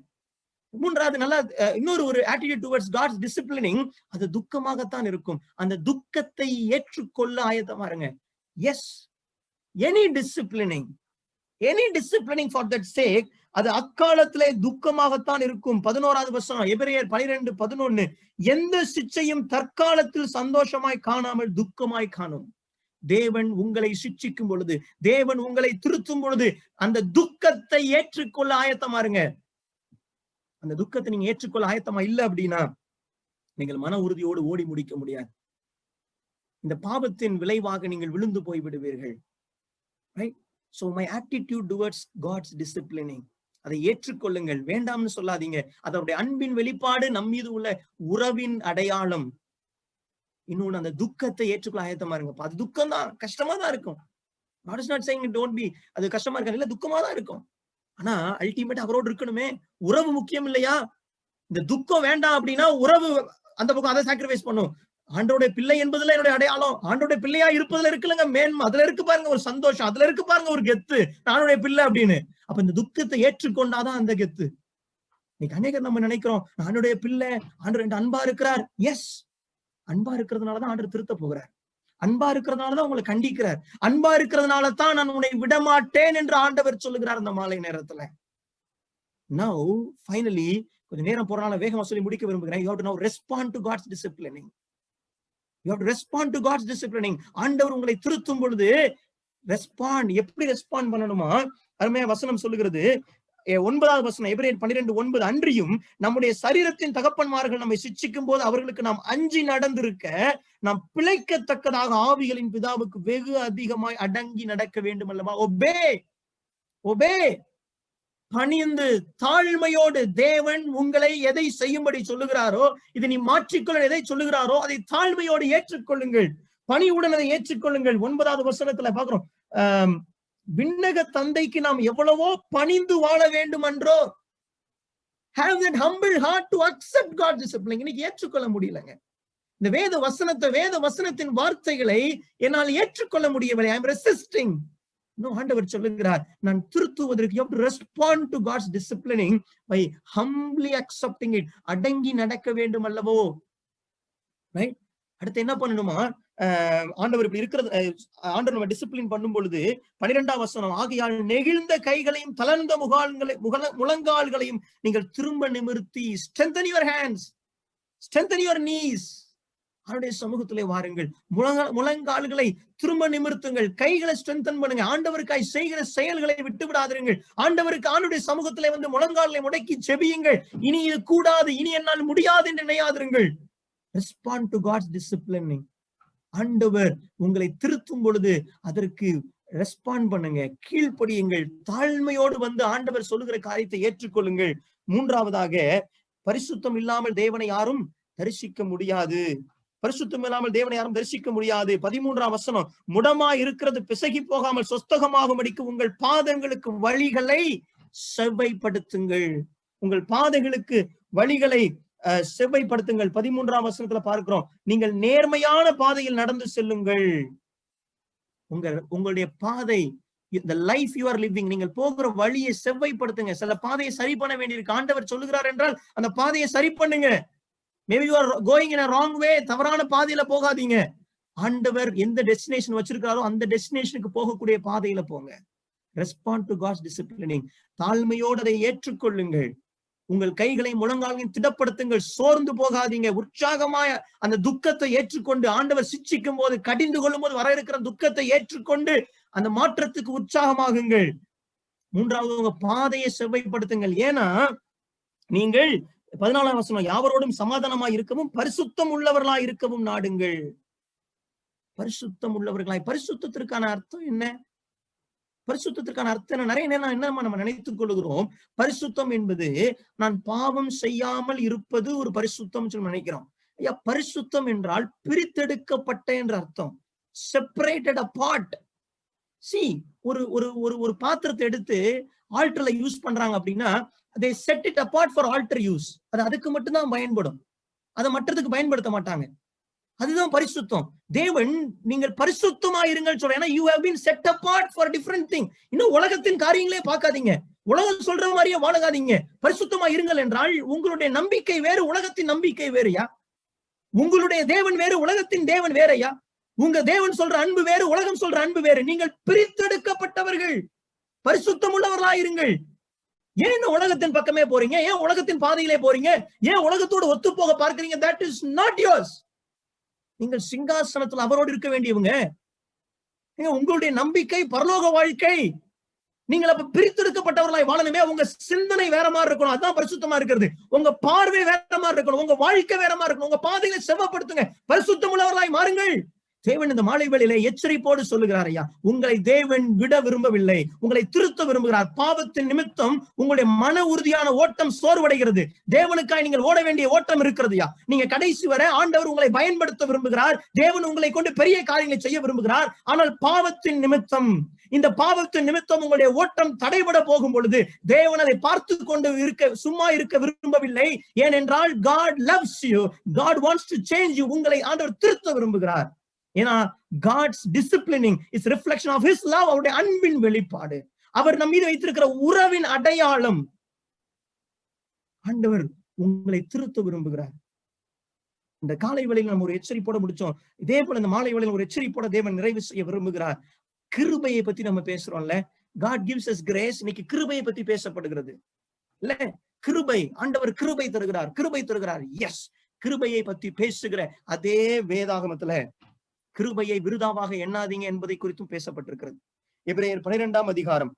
மூன்றாவது நல்ல இன்னொரு attitude towards God's disciplining, அது துக்கமாகத்தான் இருக்கும். அந்த துக்கத்தை ஏற்றுக்கொள்ள ஆயத்தமா இருங்க. Yes, any disciplining for that sake அது அக்காலத்திலே துக்கமாகத்தான் இருக்கும். 11வது வசனம், எபிரேயர் 12:11. எந்த சிச்சையும் தற்காலத்தில் சந்தோஷமாய் காணாமல் துக்கமாய் காணும். தேவன் உங்களை சிட்சிக்கும் பொழுது, தேவன் உங்களை திருத்தும் பொழுது அந்த துக்கத்தை ஏற்றுக்கொள்ள ஆயத்தமா இருங்க. அந்த துக்கத்தை நீங்க ஏற்றுக்கொள்ள ஆயத்தமா இல்லை அப்படின்னா நீங்கள் மன உறுதியோடு ஓடி முடிக்க முடியாது. இந்த பாவத்தின் விளைவாக நீங்கள் விழுந்து போய் விடுவீர்கள். Right? So my attitude towards God's disciplining, அதை ஏற்றுக்கொள்ளுங்கள், வேண்டாம்னு சொல்லாதீங்க. அதோடைய அன்பின் வெளிப்பாடு, நம் மீது உள்ள உறவின் அடையாளம். இன்னொன்னு, அந்த துக்கத்தை ஏற்றுக்கொள்ள ஆயத்தமா இருங்க. அது துக்கம் தான், கஷ்டமா தான் இருக்கும். God is not saying don't be, அது கஷ்டமா இருக்காது, இல்ல துக்கமா தான் இருக்கும். ஆனா அல்டிமேட் அவரோடு இருக்கணுமே. உறவு முக்கியம் இல்லையா? இந்த துக்கம் வேண்டாம் அப்படின்னா உறவு அந்த பக்கம் அதை சாக்ரிஃபைஸ் பண்ணும். ஆண்டோடைய பிள்ளை என்பதுல என்னுடைய அடையாளம், ஆண்டோடைய பிள்ளையா இருப்பதுல இருக்குல்லங்க மேன்மை, அதுல இருக்கு பாருங்க ஒரு சந்தோஷம், அதுல இருக்கு பாருங்க ஒரு கெத்து, நானுடைய பிள்ளை அப்படின்னு. அப்ப இந்த துக்கத்தை ஏற்றுக்கொண்டாதான் அந்த கெத்து. இன்னைக்கு அநேகர் நம்ம நினைக்கிறோம், நானுடைய பிள்ளை, ஆண்டவர் அன்பா இருக்கிறார். எஸ், அன்பா இருக்கிறதுனாலதான் ஆண்டவர் திருத்த போகிறார், அன்பா இருக்கிறதுனாலதான் உங்களை கண்டிக்கிறார், அன்பா இருக்கிறதுனால தான் நான் உன்னை விடமாட்டேன் என்று ஆண்டவர் சொல்லுகிறார் அந்த மாலை நேரத்துல. Now finally, கொஞ்சம் நேரம் போறனால வேகமா சொல்லி முடிக்க விரும்புகிறேன். You have to now respond to God's disciplining. You have to respond to God's disciplining. ஆண்டவர் உங்களை திருத்தும் பொழுது ரெஸ்பாண்ட். எப்படி ரெஸ்பாண்ட் பண்ணணுமா? அருமையா வசனம் சொல்லுகிறது, 9வது வசனம், எபிரேயர் 12:9. அன்றியும் நம்முடைய சரீரத்தின் தகப்பன்மார்கள் நம்மை சிட்சிக்கும் போது அவர்களுக்கு நாம் அஞ்சி நடந்திருக்க நாம் பிழைக்கத்தக்கதாக ஆவிகளின் பிதாவுக்கு வெகு அதிகமாய் அடங்கி நடக்க வேண்டும் அல்லவா? ஒபே, ஒபே, பணிந்து தாழ்மையோடு தேவன் உங்களை எதை செய்யும்படி சொல்லுகிறாரோ, இது நீ மாற்றிக்கொள்ள எதை சொல்லுகிறாரோ அதை தாழ்மையோடு ஏற்றுக்கொள்ளுங்கள், பணியுடன் அதை ஏற்றுக்கொள்ளுங்கள். 9வது வசனத்துல பாக்குறோம், விண்ணக தந்தைக்கு நாம் எவ்வளவோ பணிந்து வாழ வேண்டும் என்றோ. Have that humble heart to accept God's discipline. இன்னைக்கு ஏற்றுக்கொள்ள முடியலங்க. இந்த வேத வசனத்தின் வார்த்தைகளை என்னால் ஏற்றுக்கொள்ள முடியவில்லை. I am resisting. ஆண்டவர் சொல்லுகிறார், நான் திருத்துவதற்கு you have to respond to God's disciplining by humbly accepting it. அடங்கி நடக்க வேண்டும் அல்லவோ? ரைட்? அடுத்து என்ன பண்ணணுமா? ஆண்டவர் இப்படி இருக்கிறது, ஆண்டவர் நம்ம டிசிப்ளின் பண்ணும் பொழுது 12வது வசனம், ஆகையால் நெகிழ்ந்த கைகளையும் தளர்ந்த முழங்கால்களையும் நீங்கள் திரும்ப நிமிர்த்தி, strengthen your hands, strengthen your knees. அவருடைய சமூகத்திலே வாருங்கள், முழங்கால்களை திரும்ப நிமிர்த்துங்கள், கைகளை ஸ்ட்ரென்தன் பண்ணுங்க, ஆண்டவருக்காய் செய்கிற செயல்களை விட்டு விடாதீர்கள். ஆண்டவருக்கு ஆண்டுடைய சமூகத்திலே வந்து முழங்கால்களை முடக்கி செபியுங்கள். இனி இது கூடாது, இனி என்னால் முடியாது என்று நினையாதிருங்கள். Respond to God's disciplining. ஆண்டவர் உங்களை திருத்தும் பொழுது அதற்கு ரெஸ்பாண்ட் பண்ணுங்க, கீழ்ப்படியுங்கள், தாழ்மையோடு வந்து ஆண்டவர் சொல்லுகிற காரியத்தை ஏற்றுக்கொள்ளுங்கள். 3வதாக, பரிசுத்தம் இல்லாமல் தேவனை யாரும் தரிசிக்க முடியாது. பரிசுத்தம் இல்லாமல் தேவனை யாரும் தரிசிக்க முடியாது. 13ஆம் வசனம், முடமா இருக்கிறது பிசகி போகாமல் சொஸ்தகமாகும்படிக்கு உங்கள் பாதங்களுக்கு வழிகளை செவ்வைப்படுத்துங்கள். உங்கள் பாதங்களுக்கு வழிகளை செவ்வைப்படுத்துங்கள். 13ஆம் வசனத்துல பார்க்கிறோம், நீங்கள் நேர்மையான பாதையில் நடந்து செல்லுங்கள். உங்களுடைய பாதை, இந்த லைஃப் யூ ஆர் லிவிங், நீங்கள் போகிற வழியை செவ்வைப்படுத்துங்க. சில பாதையை சரி பண்ண வேண்டியிருக்கு. ஆண்டவர் சொல்லுகிறார் என்றால் அந்த பாதையை சரி பண்ணுங்க. Maybe you are going in a wrong way. தவறான பாதையில போகாதீங்க. ஆண்டவர் எந்த டெஸ்டினேஷன் வச்சிருக்காரோ அந்த டெஸ்டினேஷனுக்கு போகக்கூடிய பாதையில போங்க. Respond to God's disciplining. தாழ்மையோடு அதை ஏற்றுக்கொள்ளுங்கள். உங்கள் கைகளை முழங்கால்களையும் திடப்படுத்துங்கள், சோர்ந்து போகாதீங்க. உற்சாகமாய அந்த துக்கத்தை ஏற்றுக்கொண்டு, ஆண்டவர் சிட்சிக்கும் போது, கடிந்து கொள்ளும் போது வர இருக்கிற துக்கத்தை ஏற்றுக்கொண்டு அந்த மாற்றத்துக்கு உற்சாகமாகுங்கள். 3வது, உங்க பாதையை செவ்வைப்படுத்துங்கள். ஏன்னா நீங்கள் 14ஆம் வசனம், யாவரோடும் சமாதானமாய் இருக்கவும் பரிசுத்தம் உள்ளவர்களாய் இருக்கவும் நாடுங்கள். பரிசுத்தம் உள்ளவர்களாய், பரிசுத்தத்திற்கான அர்த்தம் என்ன? பரிசுத்தத்திற்கான அர்த்தம் நிறைய நேரம் என்ன நம்ம நினைத்துக் கொள்கிறோம், பரிசுத்தம் என்பது நான் பாவம் செய்யாமல் இருப்பது ஒரு பரிசுத்தம் சொல்லி நினைக்கிறோம். ஐயா, பரிசுத்தம் என்றால் பிரித்தெடுக்கப்பட்ட என்ற அர்த்தம். Separated abort. சி, ஒரு பாத்திரத்தை எடுத்து ஆல்டர்ல யூஸ் பண்றாங்க அப்படின்னா they set it apart for altar use. அது அதுக்கு மட்டும்தான் பயன்படும், அதை மற்றதுக்கு பயன்படுத்த மாட்டாங்க. அதுதான் பரிசுத்தம். தேவன் நீங்கள் பரிசுத்தமா இருங்கள் சொல்ற, ஏன்னா you have been set apart for different thing. இன்னும் உலகத்தின் காரியங்களே பார்க்காதீங்க, உலகம் சொல்ற மாதிரியே வாழாதீங்க. பரிசுத்தமா இருங்கள் என்றால் உங்களுடைய நம்பிக்கை வேறு, உலகத்தின் நம்பிக்கை வேறுயா. உங்களுடைய தேவன் வேறு, உலகத்தின் தேவன் வேறையா. உங்க தேவன் சொல்ற அன்பு வேறு, உலகம் சொல்ற அன்பு வேறு. நீங்கள் பிரித்தெடுக்கப்பட்டவர்கள், பரிசுத்தம் உள்ளவர்களாயிருங்கள். ஏன் இந்த உலகத்தின் பக்கமே போறீங்க? ஏன் உலகத்தின் பாதையிலே போறீங்க? ஏன் உலகத்தோடு ஒத்து போக பார்க்கிறீங்க? That is not yours. நீங்கள் சிங்காசனத்தில் அவரோடு இருக்க வேண்டியவங்க. உங்களுடைய நம்பிக்கை பரலோக வாழ்க்கை. நீங்கள் அப்ப பிரித்தெடுக்கப்பட்டவர்களாய் வாழணுமே. உங்க சிந்தனை வேற மாதிரி இருக்கணும். அதுதான் பரிசுத்தமா இருக்கிறது. உங்க பார்வை வேற மாதிரி இருக்கணும். உங்க வாழ்க்கை வேற மாதிரி இருக்கணும். உங்க பாதைகளை செவ்வப்படுத்துங்க. பரிசுத்தம் உள்ளவர்களாய் மாறுங்கள். தேவன் இந்த மாலை வேளையிலே எச்சரிப்போடு சொல்லுகிறார், ஐயா, உங்களை தேவன் விட விரும்பவில்லை, உங்களை திருத்த விரும்புகிறார். பாவத்தின் நிமித்தம் உங்களுடைய மன உறுதியான ஓட்டம் சோர்வடைகிறது. தேவனுக்காய் நீங்கள் ஓட வேண்டிய ஓட்டம் இருக்கிறதுயா. நீங்க கடைசி வரை ஆண்டவர் உங்களை பயன்படுத்த விரும்புகிறார். தேவன் உங்களை கொண்டு பெரிய காரியங்களை செய்ய விரும்புகிறார். ஆனால் பாவத்தின் நிமித்தம், இந்த பாவத்தின் நிமித்தம் உங்களுடைய ஓட்டம் தடைபட போகும் பொழுது தேவன் அதை பார்த்து கொண்டு சும்மா இருக்க விரும்பவில்லை. ஏனென்றால் God loves you. God wants to change you. உங்களை ஆண்டவர் திருத்த விரும்புகிறார். ஏன்னா God's disciplining is reflection of his love. அவருடைய அன்பின் வெளிப்பாடு. அவர் நம் மீது வைத்திருக்கிற உறவின் அடையாளம். ஆண்டவர் உங்களை திருத்த விரும்புகிறார். இந்த காலை வேளையில் நம்ம ஒரு எச்சரிப்போட முடிச்சோம். இதே போல இந்த மாலை வேளையில் ஒரு எச்சரிப்போட தேவன் நிறைவு செய்ய விரும்புகிறார். கிருபையை பத்தி நம்ம பேசுறோம்ல, God gives us grace. இன்னைக்கு கிருபையை பத்தி பேசப்படுகிறது இல்ல? கிருபை, ஆண்டவர் கிருபை தருகிறார், கிருபை தருகிறார். எஸ், கிருபையை பத்தி பேசுகிற அதே வேதாகமத்துல கிருபையை விருதாவாக எண்ணாதீங்க என்பதை குறித்தும் பேசப்பட்டிருக்கிறது. எபிரேயர் 12ஆம் அதிகாரம்,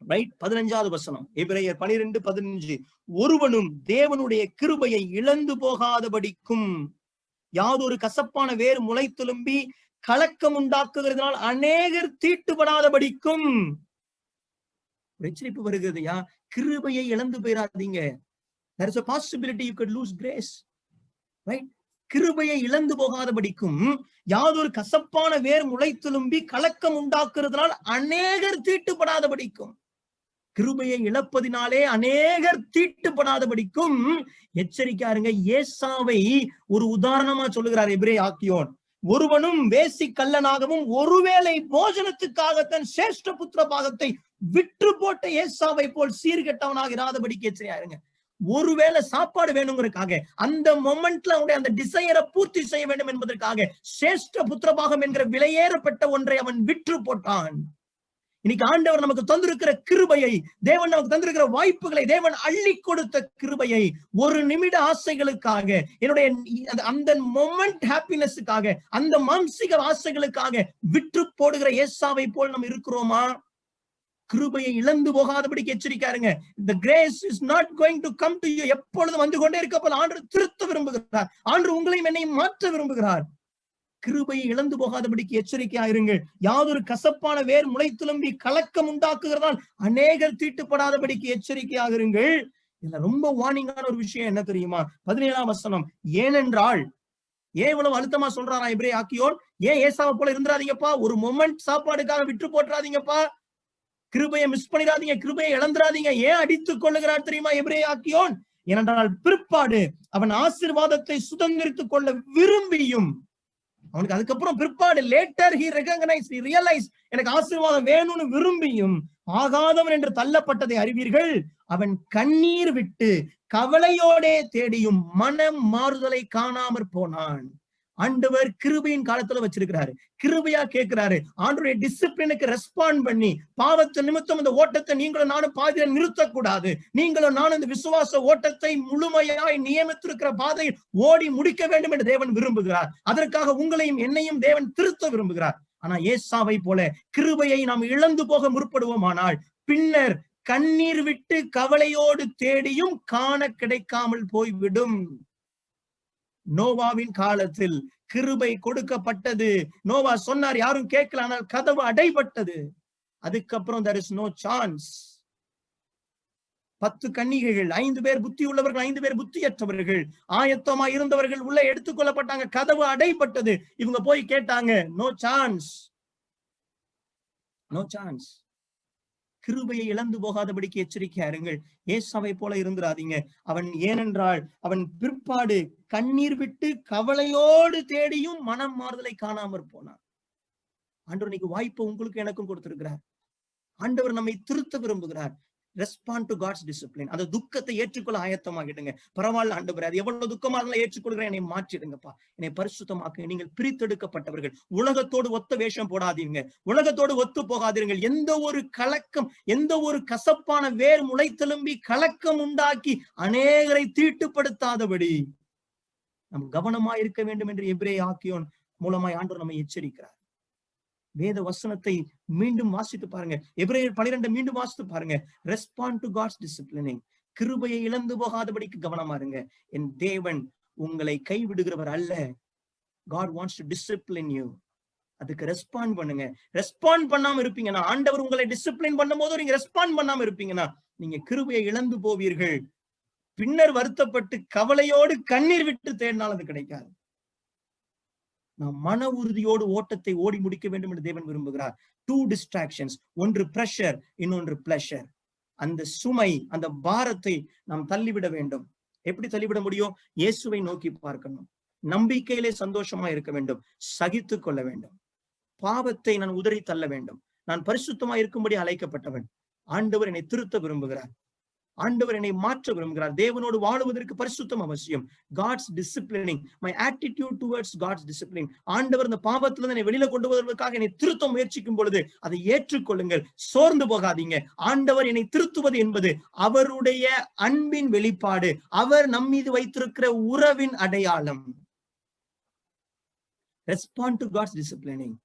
ரைட், 15வது வசனம். எபிரேயர் 12:15. ஒருவனும் தேவனுடைய கிருபையை இழந்து போகாதபடிக்கும் யாதொரு கசப்பான வேறு முளைத்தெலும்பி கலக்கம் உண்டாக்குகிறதுனால் அநேகர் தீட்டுப்படாதபடிக்கும் எச்சரிப்பு வருகிறதுயா. கிருபையை இழந்து போயிடாதீங்க. There is a possibility you could lose grace, right? கிருபையை இழந்து போகாதபடிக்கும் யாதொரு கசப்பான வேர் முளைத்தெலும்பி கலக்கம் உண்டாக்குறதுனால் அநேகர் தீட்டுப்படாதபடிக்கும். கிருபையை இழப்பதினாலே அநேகர் தீட்டுப்படாதபடிக்கும் எச்சரிக்கையாருங்க. ஏசாவை ஒரு உதாரணமா சொல்லுகிறார் எபிரேய ஆக்கியோன். ஒருவனும் வேசி கல்லனாகவும் ஒருவேளை போஜனத்துக்காக தன் சேஷ்ட புத்திர பாகத்தை விற்று போட்ட ஏசாவை போல் சீர்கெட்டவனாக இராதபடிக்கு எச்சரிக்கையாருங்க. ஒருவேளை சாப்பாடு வேணுங்கிறதுக்காக, அந்த மொமெண்ட்ல அவனுடைய அந்த டிசையரை பூர்த்தி செய்ய வேண்டும் என்பதற்காக சேஷ்ட புத்திரபாகம் என்கிற விலையேறப்பட்ட ஒன்றை அவன் விற்று போட்டான். இன்னைக்கு ஆண்டவர் நமக்கு தந்திருக்கிற கிருபையை, தேவன் நமக்கு தந்திருக்கிற வாய்ப்புகளை, தேவன் அள்ளி கொடுத்த கிருபையை ஒரு நிமிட ஆசைகளுக்காக, என்னுடைய அந்த மொமெண்ட் ஹாப்பினஸுக்காக, அந்த மாம்சிக ஆசைகளுக்காக விற்று போடுகிற ஏசாவை போல் நம்ம இருக்கிறோமா? கிருபையை இழந்து போகாதபடிக்கு எச்சரிக்காருங்க. The grace is not going to come to you. எப்பொழுதும் வந்து கொண்டே இருக்க போல ஆண்டவர் திருத்த விரும்புகிறார். ஆண்டவர் உங்களையும் என்னையும் மாற்ற விரும்புகிறார். கிருபையை இழந்து போகாதபடிக்கு எச்சரிக்கையாயிருங்கள். யாதொரு கசப்பான வேர் முளைத்தெலும்பி கலக்கம் உண்டாக்குகிறதால் அநேகர் தீட்டுப்படாதபடிக்கு எச்சரிக்கையாகிறீர்கள். இதுல ரொம்ப வார்னிங்கான ஒரு விஷயம் என்ன தெரியுமா? 17ஆம் வசனம். ஏனென்றால், ஏன் இவ்வளவு அழுத்தமா சொல்றாரா எபிரேய ஆக்கியோன்? ஏன் ஏசாவை போல இருந்துராதீங்கப்பா, ஒரு மொமெண்ட் சாப்பாடுக்காக விட்டு போட்டுறாதீங்கப்பா, கிருபையை மிஸ் பண்ணிடாதீங்க, கிருபையை இழந்துராதீங்க. ஏன் அடித்துக் கொள்ளுகிறார் தெரியுமா எபிரேய ஆக்கியோன்? ஏனென்றால் பிற்பாடு அவன் ஆசீர்வாதத்தை சுதந்திரித்துக் கொள்ள விரும்பியும், அவனுக்கு அதுக்கப்புறம் பிற்பாடு later he recognized, he realized, எனக்கு ஆசீர்வாதம் வேணும்னு விரும்பியும் ஆகாதவன் என்று தள்ளப்பட்டதை அறிவீர்கள். அவன் கண்ணீர் விட்டு கவலையோடே தேடியும் மனம் மாறுதலை காணாமற் போனான். ஆண்டவர் கிருபையின் காலத்துல வச்சிருக்கிறாரு. கிருபையா கேட்கிறாரு. ஆண்டவருடைய டிசிப்ளினுக்கு ரெஸ்பாண்ட் பண்ணி, பாவத்து நிமித்தம் இந்த ஓட்டத்தை நீங்களும் நானும் பாதியில நிறுத்தக்கூடாது. நீங்களும் நானும் இந்த விசுவாச ஓட்டத்தை முழுமையாய் நியமித்திருக்கிற பாதையில் ஓடி முடிக்க வேண்டும் என்று தேவன் விரும்புகிறார். அதற்காக உங்களையும் என்னையும் தேவன் திருத்த விரும்புகிறார். ஆனா ஏசாவை போல கிருபையை நாம் இழந்து போக முற்படுவோமானால் பின்னர் கண்ணீர் விட்டு கவலையோடு தேடியும் காண கிடைக்காமல் போய்விடும். நோவாவின் காலத்தில் கிருபை கொடுக்கப்பட்டது. நோவா சொன்னார், யாரும் கேட்கல, ஆனால் கதவு அடைபட்டது. அதுக்கப்புறம் there is no chance. 10 கன்னிகைகள், 5 பேர் புத்தி உள்ளவர்கள், 5 பேர் புத்தியற்றவர்கள், ஆயத்தமா இருந்தவர்கள் உள்ள எடுத்துக்கொள்ளப்பட்டாங்க. கதவு அடைபட்டது. இவங்க போய் கேட்டாங்க, நோ சான்ஸ், நோ சான்ஸ். கிருபையை இழந்து போகாதபடிக்கு எச்சரிக்கையா இருங்கள். ஏசாவை போல இருந்துராதீங்க. ஏனென்றால் அவன் பிற்பாடு கண்ணீர் விட்டு கவலையோடு தேடியும் மனம் மாறுதலை காணாமற் போனான். ஆண்டவர் இன்னைக்கு வாய்ப்பு உங்களுக்கு எனக்கும் கொடுத்திருக்கிறார். ஆண்டவர் நம்மை திருத்த விரும்புகிறார். Respond to God's discipline. அந்த துக்கத்தை ஏற்றுக்கொள்ள ஆயத்தமாகிடுங்க. பரவாயில்ல ஆண்டவரே, அது எவ்வளவு துக்கமா இருந்தாலும் ஏற்றுக்கொள்கிறேன், என்னை மாற்றிடுங்கப்பா, என்னை பரிசுத்தமாக்கு. நீங்கள் பிரித்தெடுக்கப்பட்டவர்கள். உலகத்தோடு ஒத்த வேஷம் போடாதீங்க, உலகத்தோடு ஒத்து போகாதீர்கள். எந்த ஒரு கலக்கம், எந்த ஒரு கசப்பான வேர் முளை திரும்பி கலக்கம் உண்டாக்கி அநேகரை தீட்டுப்படுத்தாதபடி நம் கவனமாய் இருக்க வேண்டும் என்று எபிரேய ஆக்கியோன் மூலமாய் ஆண்டவர் நம்மை எச்சரிக்கிறார். வேத வசனத்தை மீண்டும் வாசித்து பாருங்க. எபிரேயர் 12 மீண்டும் வாசித்து பாருங்க. Respond to God's disciplining. கிருபையை இழந்து போகாதபடிக்கு கவனமா இருங்க. என் தேவன் உங்களை கைவிடுகிறவர் அல்ல. God wants to discipline you. அதுக்கு ரெஸ்பாண்ட் பண்ணுங்க. ரெஸ்பாண்ட் பண்ணாம இருப்பீங்கன்னா, ஆண்டவர் உங்களை டிசிப்ளின் பண்ணும் போது நீங்க ரெஸ்பாண்ட் பண்ணாம இருப்பீங்கன்னா, நீங்க கிருபையை இழந்து போவீர்கள். பின்னர் வருத்தப்பட்டு கவலையோடு கண்ணீர் விட்டு தேடினால் அது கிடைக்காது. நாம் மன உறுதியோடு ஓட்டத்தை ஓடி முடிக்க வேண்டும் என்று தேவன் விரும்புகிறார். 2 distractions, ஒன்று பிரஷர், இன்னொன்று பிளஷர். அந்த சுமை, அந்த பாரத்தை நாம் தள்ளிவிட வேண்டும். எப்படி தள்ளிவிட முடியும்? இயேசுவை நோக்கி பார்க்கணும், நம்பிக்கையிலே சந்தோஷமா இருக்க வேண்டும், சகித்து கொள்ள வேண்டும். பாவத்தை நான் உதறி தள்ள வேண்டும். நான் பரிசுத்தமா இருக்கும்படி அழைக்கப்பட்டவன். ஆண்டவர் என்னை திருத்த விரும்புகிறார், ஆண்டவர் என்னை மாற்ற விரும்புகிறார். தேவனோடு வாழுவதற்கு பரிசுத்தம் அவசியம். God's disciplining, my attitude towards God's discipline. ஆண்டவர் இந்த பாவத்திலிருந்து என்னை வெளியில கொண்டு வருவதற்காக என்னை திருத்த முயற்சிக்கும் பொழுது அதை ஏற்றுக்கொள்ளுங்கள், சோர்ந்து போகாதீங்க. ஆண்டவர் என்னை திருத்துவது என்பது அவருடைய அன்பின் வெளிப்பாடு, அவர் நம் மீது வைத்திருக்கிற உறவின் அடையாளம். Respond to God's disciplining.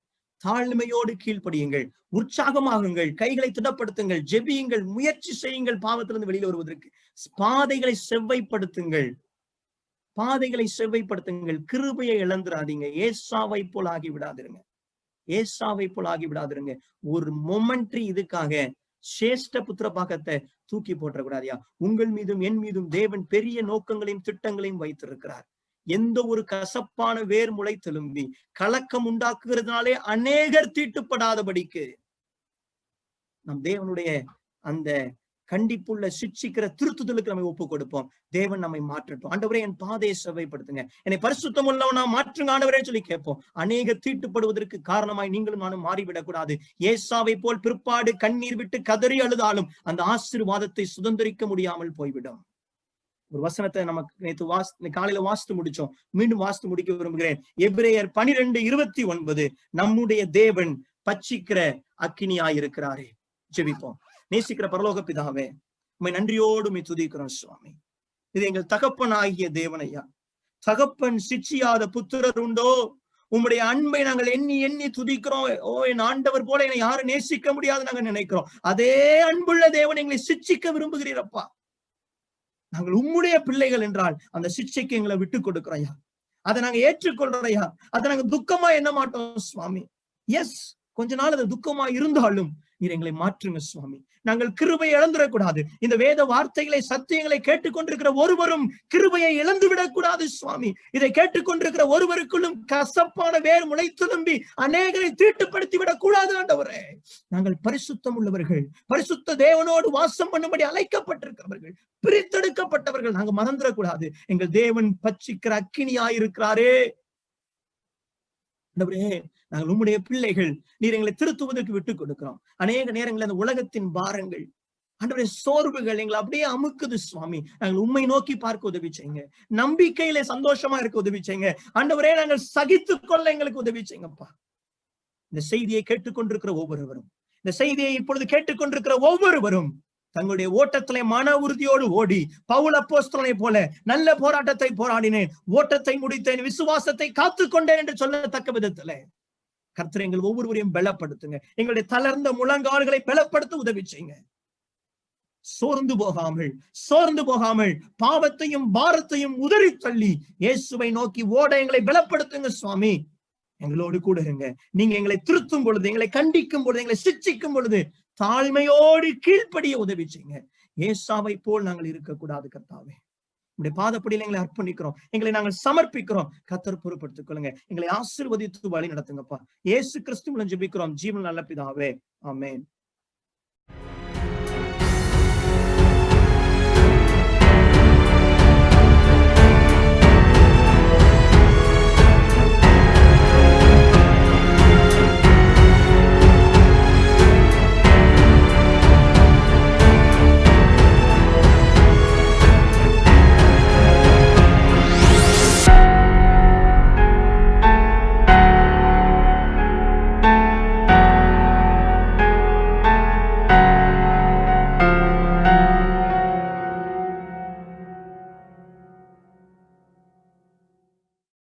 தாழ்மையோடு கீழ்ப்படியுங்கள், உற்சாகமாகுங்கள், கைகளை திடப்படுத்துங்கள், ஜெபியுங்கள், முயற்சி செய்யுங்கள். பாவத்திலிருந்து வெளியில வருவதற்கு பாதைகளை செவ்வைப்படுத்துங்கள், பாதைகளை செவ்வைப்படுத்துங்கள். கிருபையை இழந்துடாதீங்க. ஏசாவை போல் ஆகிவிடாதிருங்க, ஏசாவை போல் ஆகிவிடாதிருங்க. ஒரு மொமெண்ட்ரி இதுக்காக சேஷ்ட புத்திர பாகத்தை தூக்கி போட்டக்கூடாதியா? உங்கள் மீதும் என் மீதும் தேவன் பெரிய நோக்கங்களையும் திட்டங்களையும் வைத்திருக்கிறார். எந்த ஒரு கசப்பான வேர் முளை திரும்பி கலக்கம் உண்டாக்குகிறதுனாலே அநேகர் தீட்டுப்படாதபடிக்கு நம் தேவனுடைய அந்த கண்டிப்புள்ள சிட்சிக்கிற திருத்துதலுக்கு நம்ம ஒப்பு கொடுப்போம். தேவன் நம்மை மாற்றட்டும். ஆண்டவரே, என் பாதையை செவ்வைப்படுத்துங்க, என்னை பரிசுத்தம் உள்ளவனா மாற்றுங்க ஆண்டவரே சொல்லி கேட்போம். அநேகர் தீட்டுப்படுவதற்கு காரணமாய் நீங்களும் நானும் மாறிவிடக்கூடாது. ஏசாவை போல் பிற்பாடு கண்ணீர் விட்டு கதறி அழுதாலும் அந்த ஆசீர்வாதத்தை சுதந்திரிக்க முடியாமல் போய்விடும். ஒரு வசனத்தை நமக்கு நேற்று காலையில வாசித்து முடிச்சோம், மீண்டும் வாசித்து முடிக்க விரும்புகிறேன். எபிரேயர் 12:29. நம்முடைய தேவன் பட்சிக்கிற அக்கினியாயிருக்கிறாரே. ஜெபிப்போம். நேசிக்கிற பரலோக பிதாவே, உம்மை நன்றியோடு உம்மை துதிக்கிறோம் சுவாமி. இது எங்கள் தகப்பன் ஆகிய தேவனையா. தகப்பன் சிட்சியாத புத்திரர் உண்டோ? உம்முடைய அன்பை நாங்கள் எண்ணி எண்ணி துதிக்கிறோம். ஓ, என் ஆண்டவர் போல என்னை யாரும் நேசிக்க முடியாது நாங்க நினைக்கிறோம். அதே அன்புள்ள தேவன் எங்களை சிட்சிக்க விரும்புகிறீரப்பா. நாங்கள் உம்முடைய பிள்ளைகள் என்றால் அந்த சிட்சைக்கு எங்களை விட்டு கொடுக்கிறோம். அதை நாங்க ஏற்றுக்கொள்றோம். அதை நாங்க துக்கமா எண்ண மாட்டோம் சுவாமி. எஸ், கொஞ்ச நாள் அது துக்கமா இருந்தாலும் நீர் எங்களை மாற்றுங்க சுவாமி. நாங்கள் கிருபையை இழந்துடக்கூடாது. இந்த வேத வார்த்தைகளை, சத்தியங்களை கேட்டுக்கொண்டிருக்கிற ஒருவரும் கிருபையை இழந்து விடக்கூடாது சுவாமி. இதை கேட்டுக்கொண்டிருக்கிற ஒருவருக்குள்ளும் கசப்பான வேர் முளை திரும்பி அநேகரை தீட்டுப்படுத்தி விடக்கூடாது ஆண்டவரே. நாங்கள் பரிசுத்தம் உள்ளவர்கள், பரிசுத்த தேவனோடு வாசம் பண்ணும்படி அழைக்கப்பட்டிருக்கிறவர்கள், பிரித்தெடுக்கப்பட்டவர்கள். நாங்க மறந்துடக்கூடாது. எங்கள் தேவன் பட்சிக்கிற அக்கினியாயிருக்கிறாரே. நாங்கள் உம்முடைய பிள்ளைகள், நீர் எங்களை திருத்துவதற்கு விட்டுக் கொடுக்கிறோம். அநேக நேரங்களில் அந்த உலகத்தின் பாரங்கள், ஆண்டவரே, சோர்வுகள் எங்களை அப்படியே அமுக்குது சுவாமி. நாங்கள் உம்மை நோக்கி பார்க்க உதவி செய்யுங்க. நம்பிக்கையில சந்தோஷமா இருக்க உதவி செய்யுங்க ஆண்டவரே. நாங்கள் சகித்துக் கொள்ள எங்களுக்கு உதவி செய்யுங்கப்பா. இந்த செய்தியை கேட்டுக்கொண்டிருக்கிற ஒவ்வொருவரும், இந்த செய்தியை இப்பொழுது கேட்டுக்கொண்டிருக்கிற ஒவ்வொருவரும் தங்களுடைய ஓட்டத்திலே மன உறுதியோடு ஓடி, பவுல் அப்போஸ்தலனை போல நல்ல போராட்டத்தை போராடினேன், ஓட்டத்தை முடித்தேன், விசுவாசத்தை காத்துக்கொண்டேன் என்று சொல்லத்தக்க விதத்துல கர்த்தர் எங்கள் ஒவ்வொருவரையும் பலப்படுத்துங்க. எங்களுடைய தளர்ந்த முழங்கால்களை பலப்படுத்த உதவி செய்யுங்க. சோர்ந்து போகாமல் பாவத்தையும் பாரத்தையும் உதறி தள்ளி இயேசுவை நோக்கி ஓட எங்களை பலப்படுத்துங்க சுவாமி. எங்களோடு கூட இருங்க. நீங்க எங்களை திருத்தும் பொழுது, எங்களை கண்டிக்கும் பொழுது, எங்களை சிட்சிக்கும் பொழுது தாழ்மையோடு கீழ்ப்படிய உதவி செய்யுங்க. ஏசாவை போல் நாங்கள் இருக்கக்கூடாது கர்த்தாவே. உங்களுடைய பாதப்படியில் எங்களை அர்ப்பணிக்கிறோம், எங்களை நாங்கள் சமர்ப்பிக்கிறோம். கர்த்தர் பொறுப்படுத்திக் கொள்ளுங்க. எங்களை ஆசீர்வதித்து வழி நடத்துங்கப்பா. இயேசு கிறிஸ்து மூலம் ஜெபிக்கிறோம் ஜீவன் நல்ல பிதாவே, ஆமென்.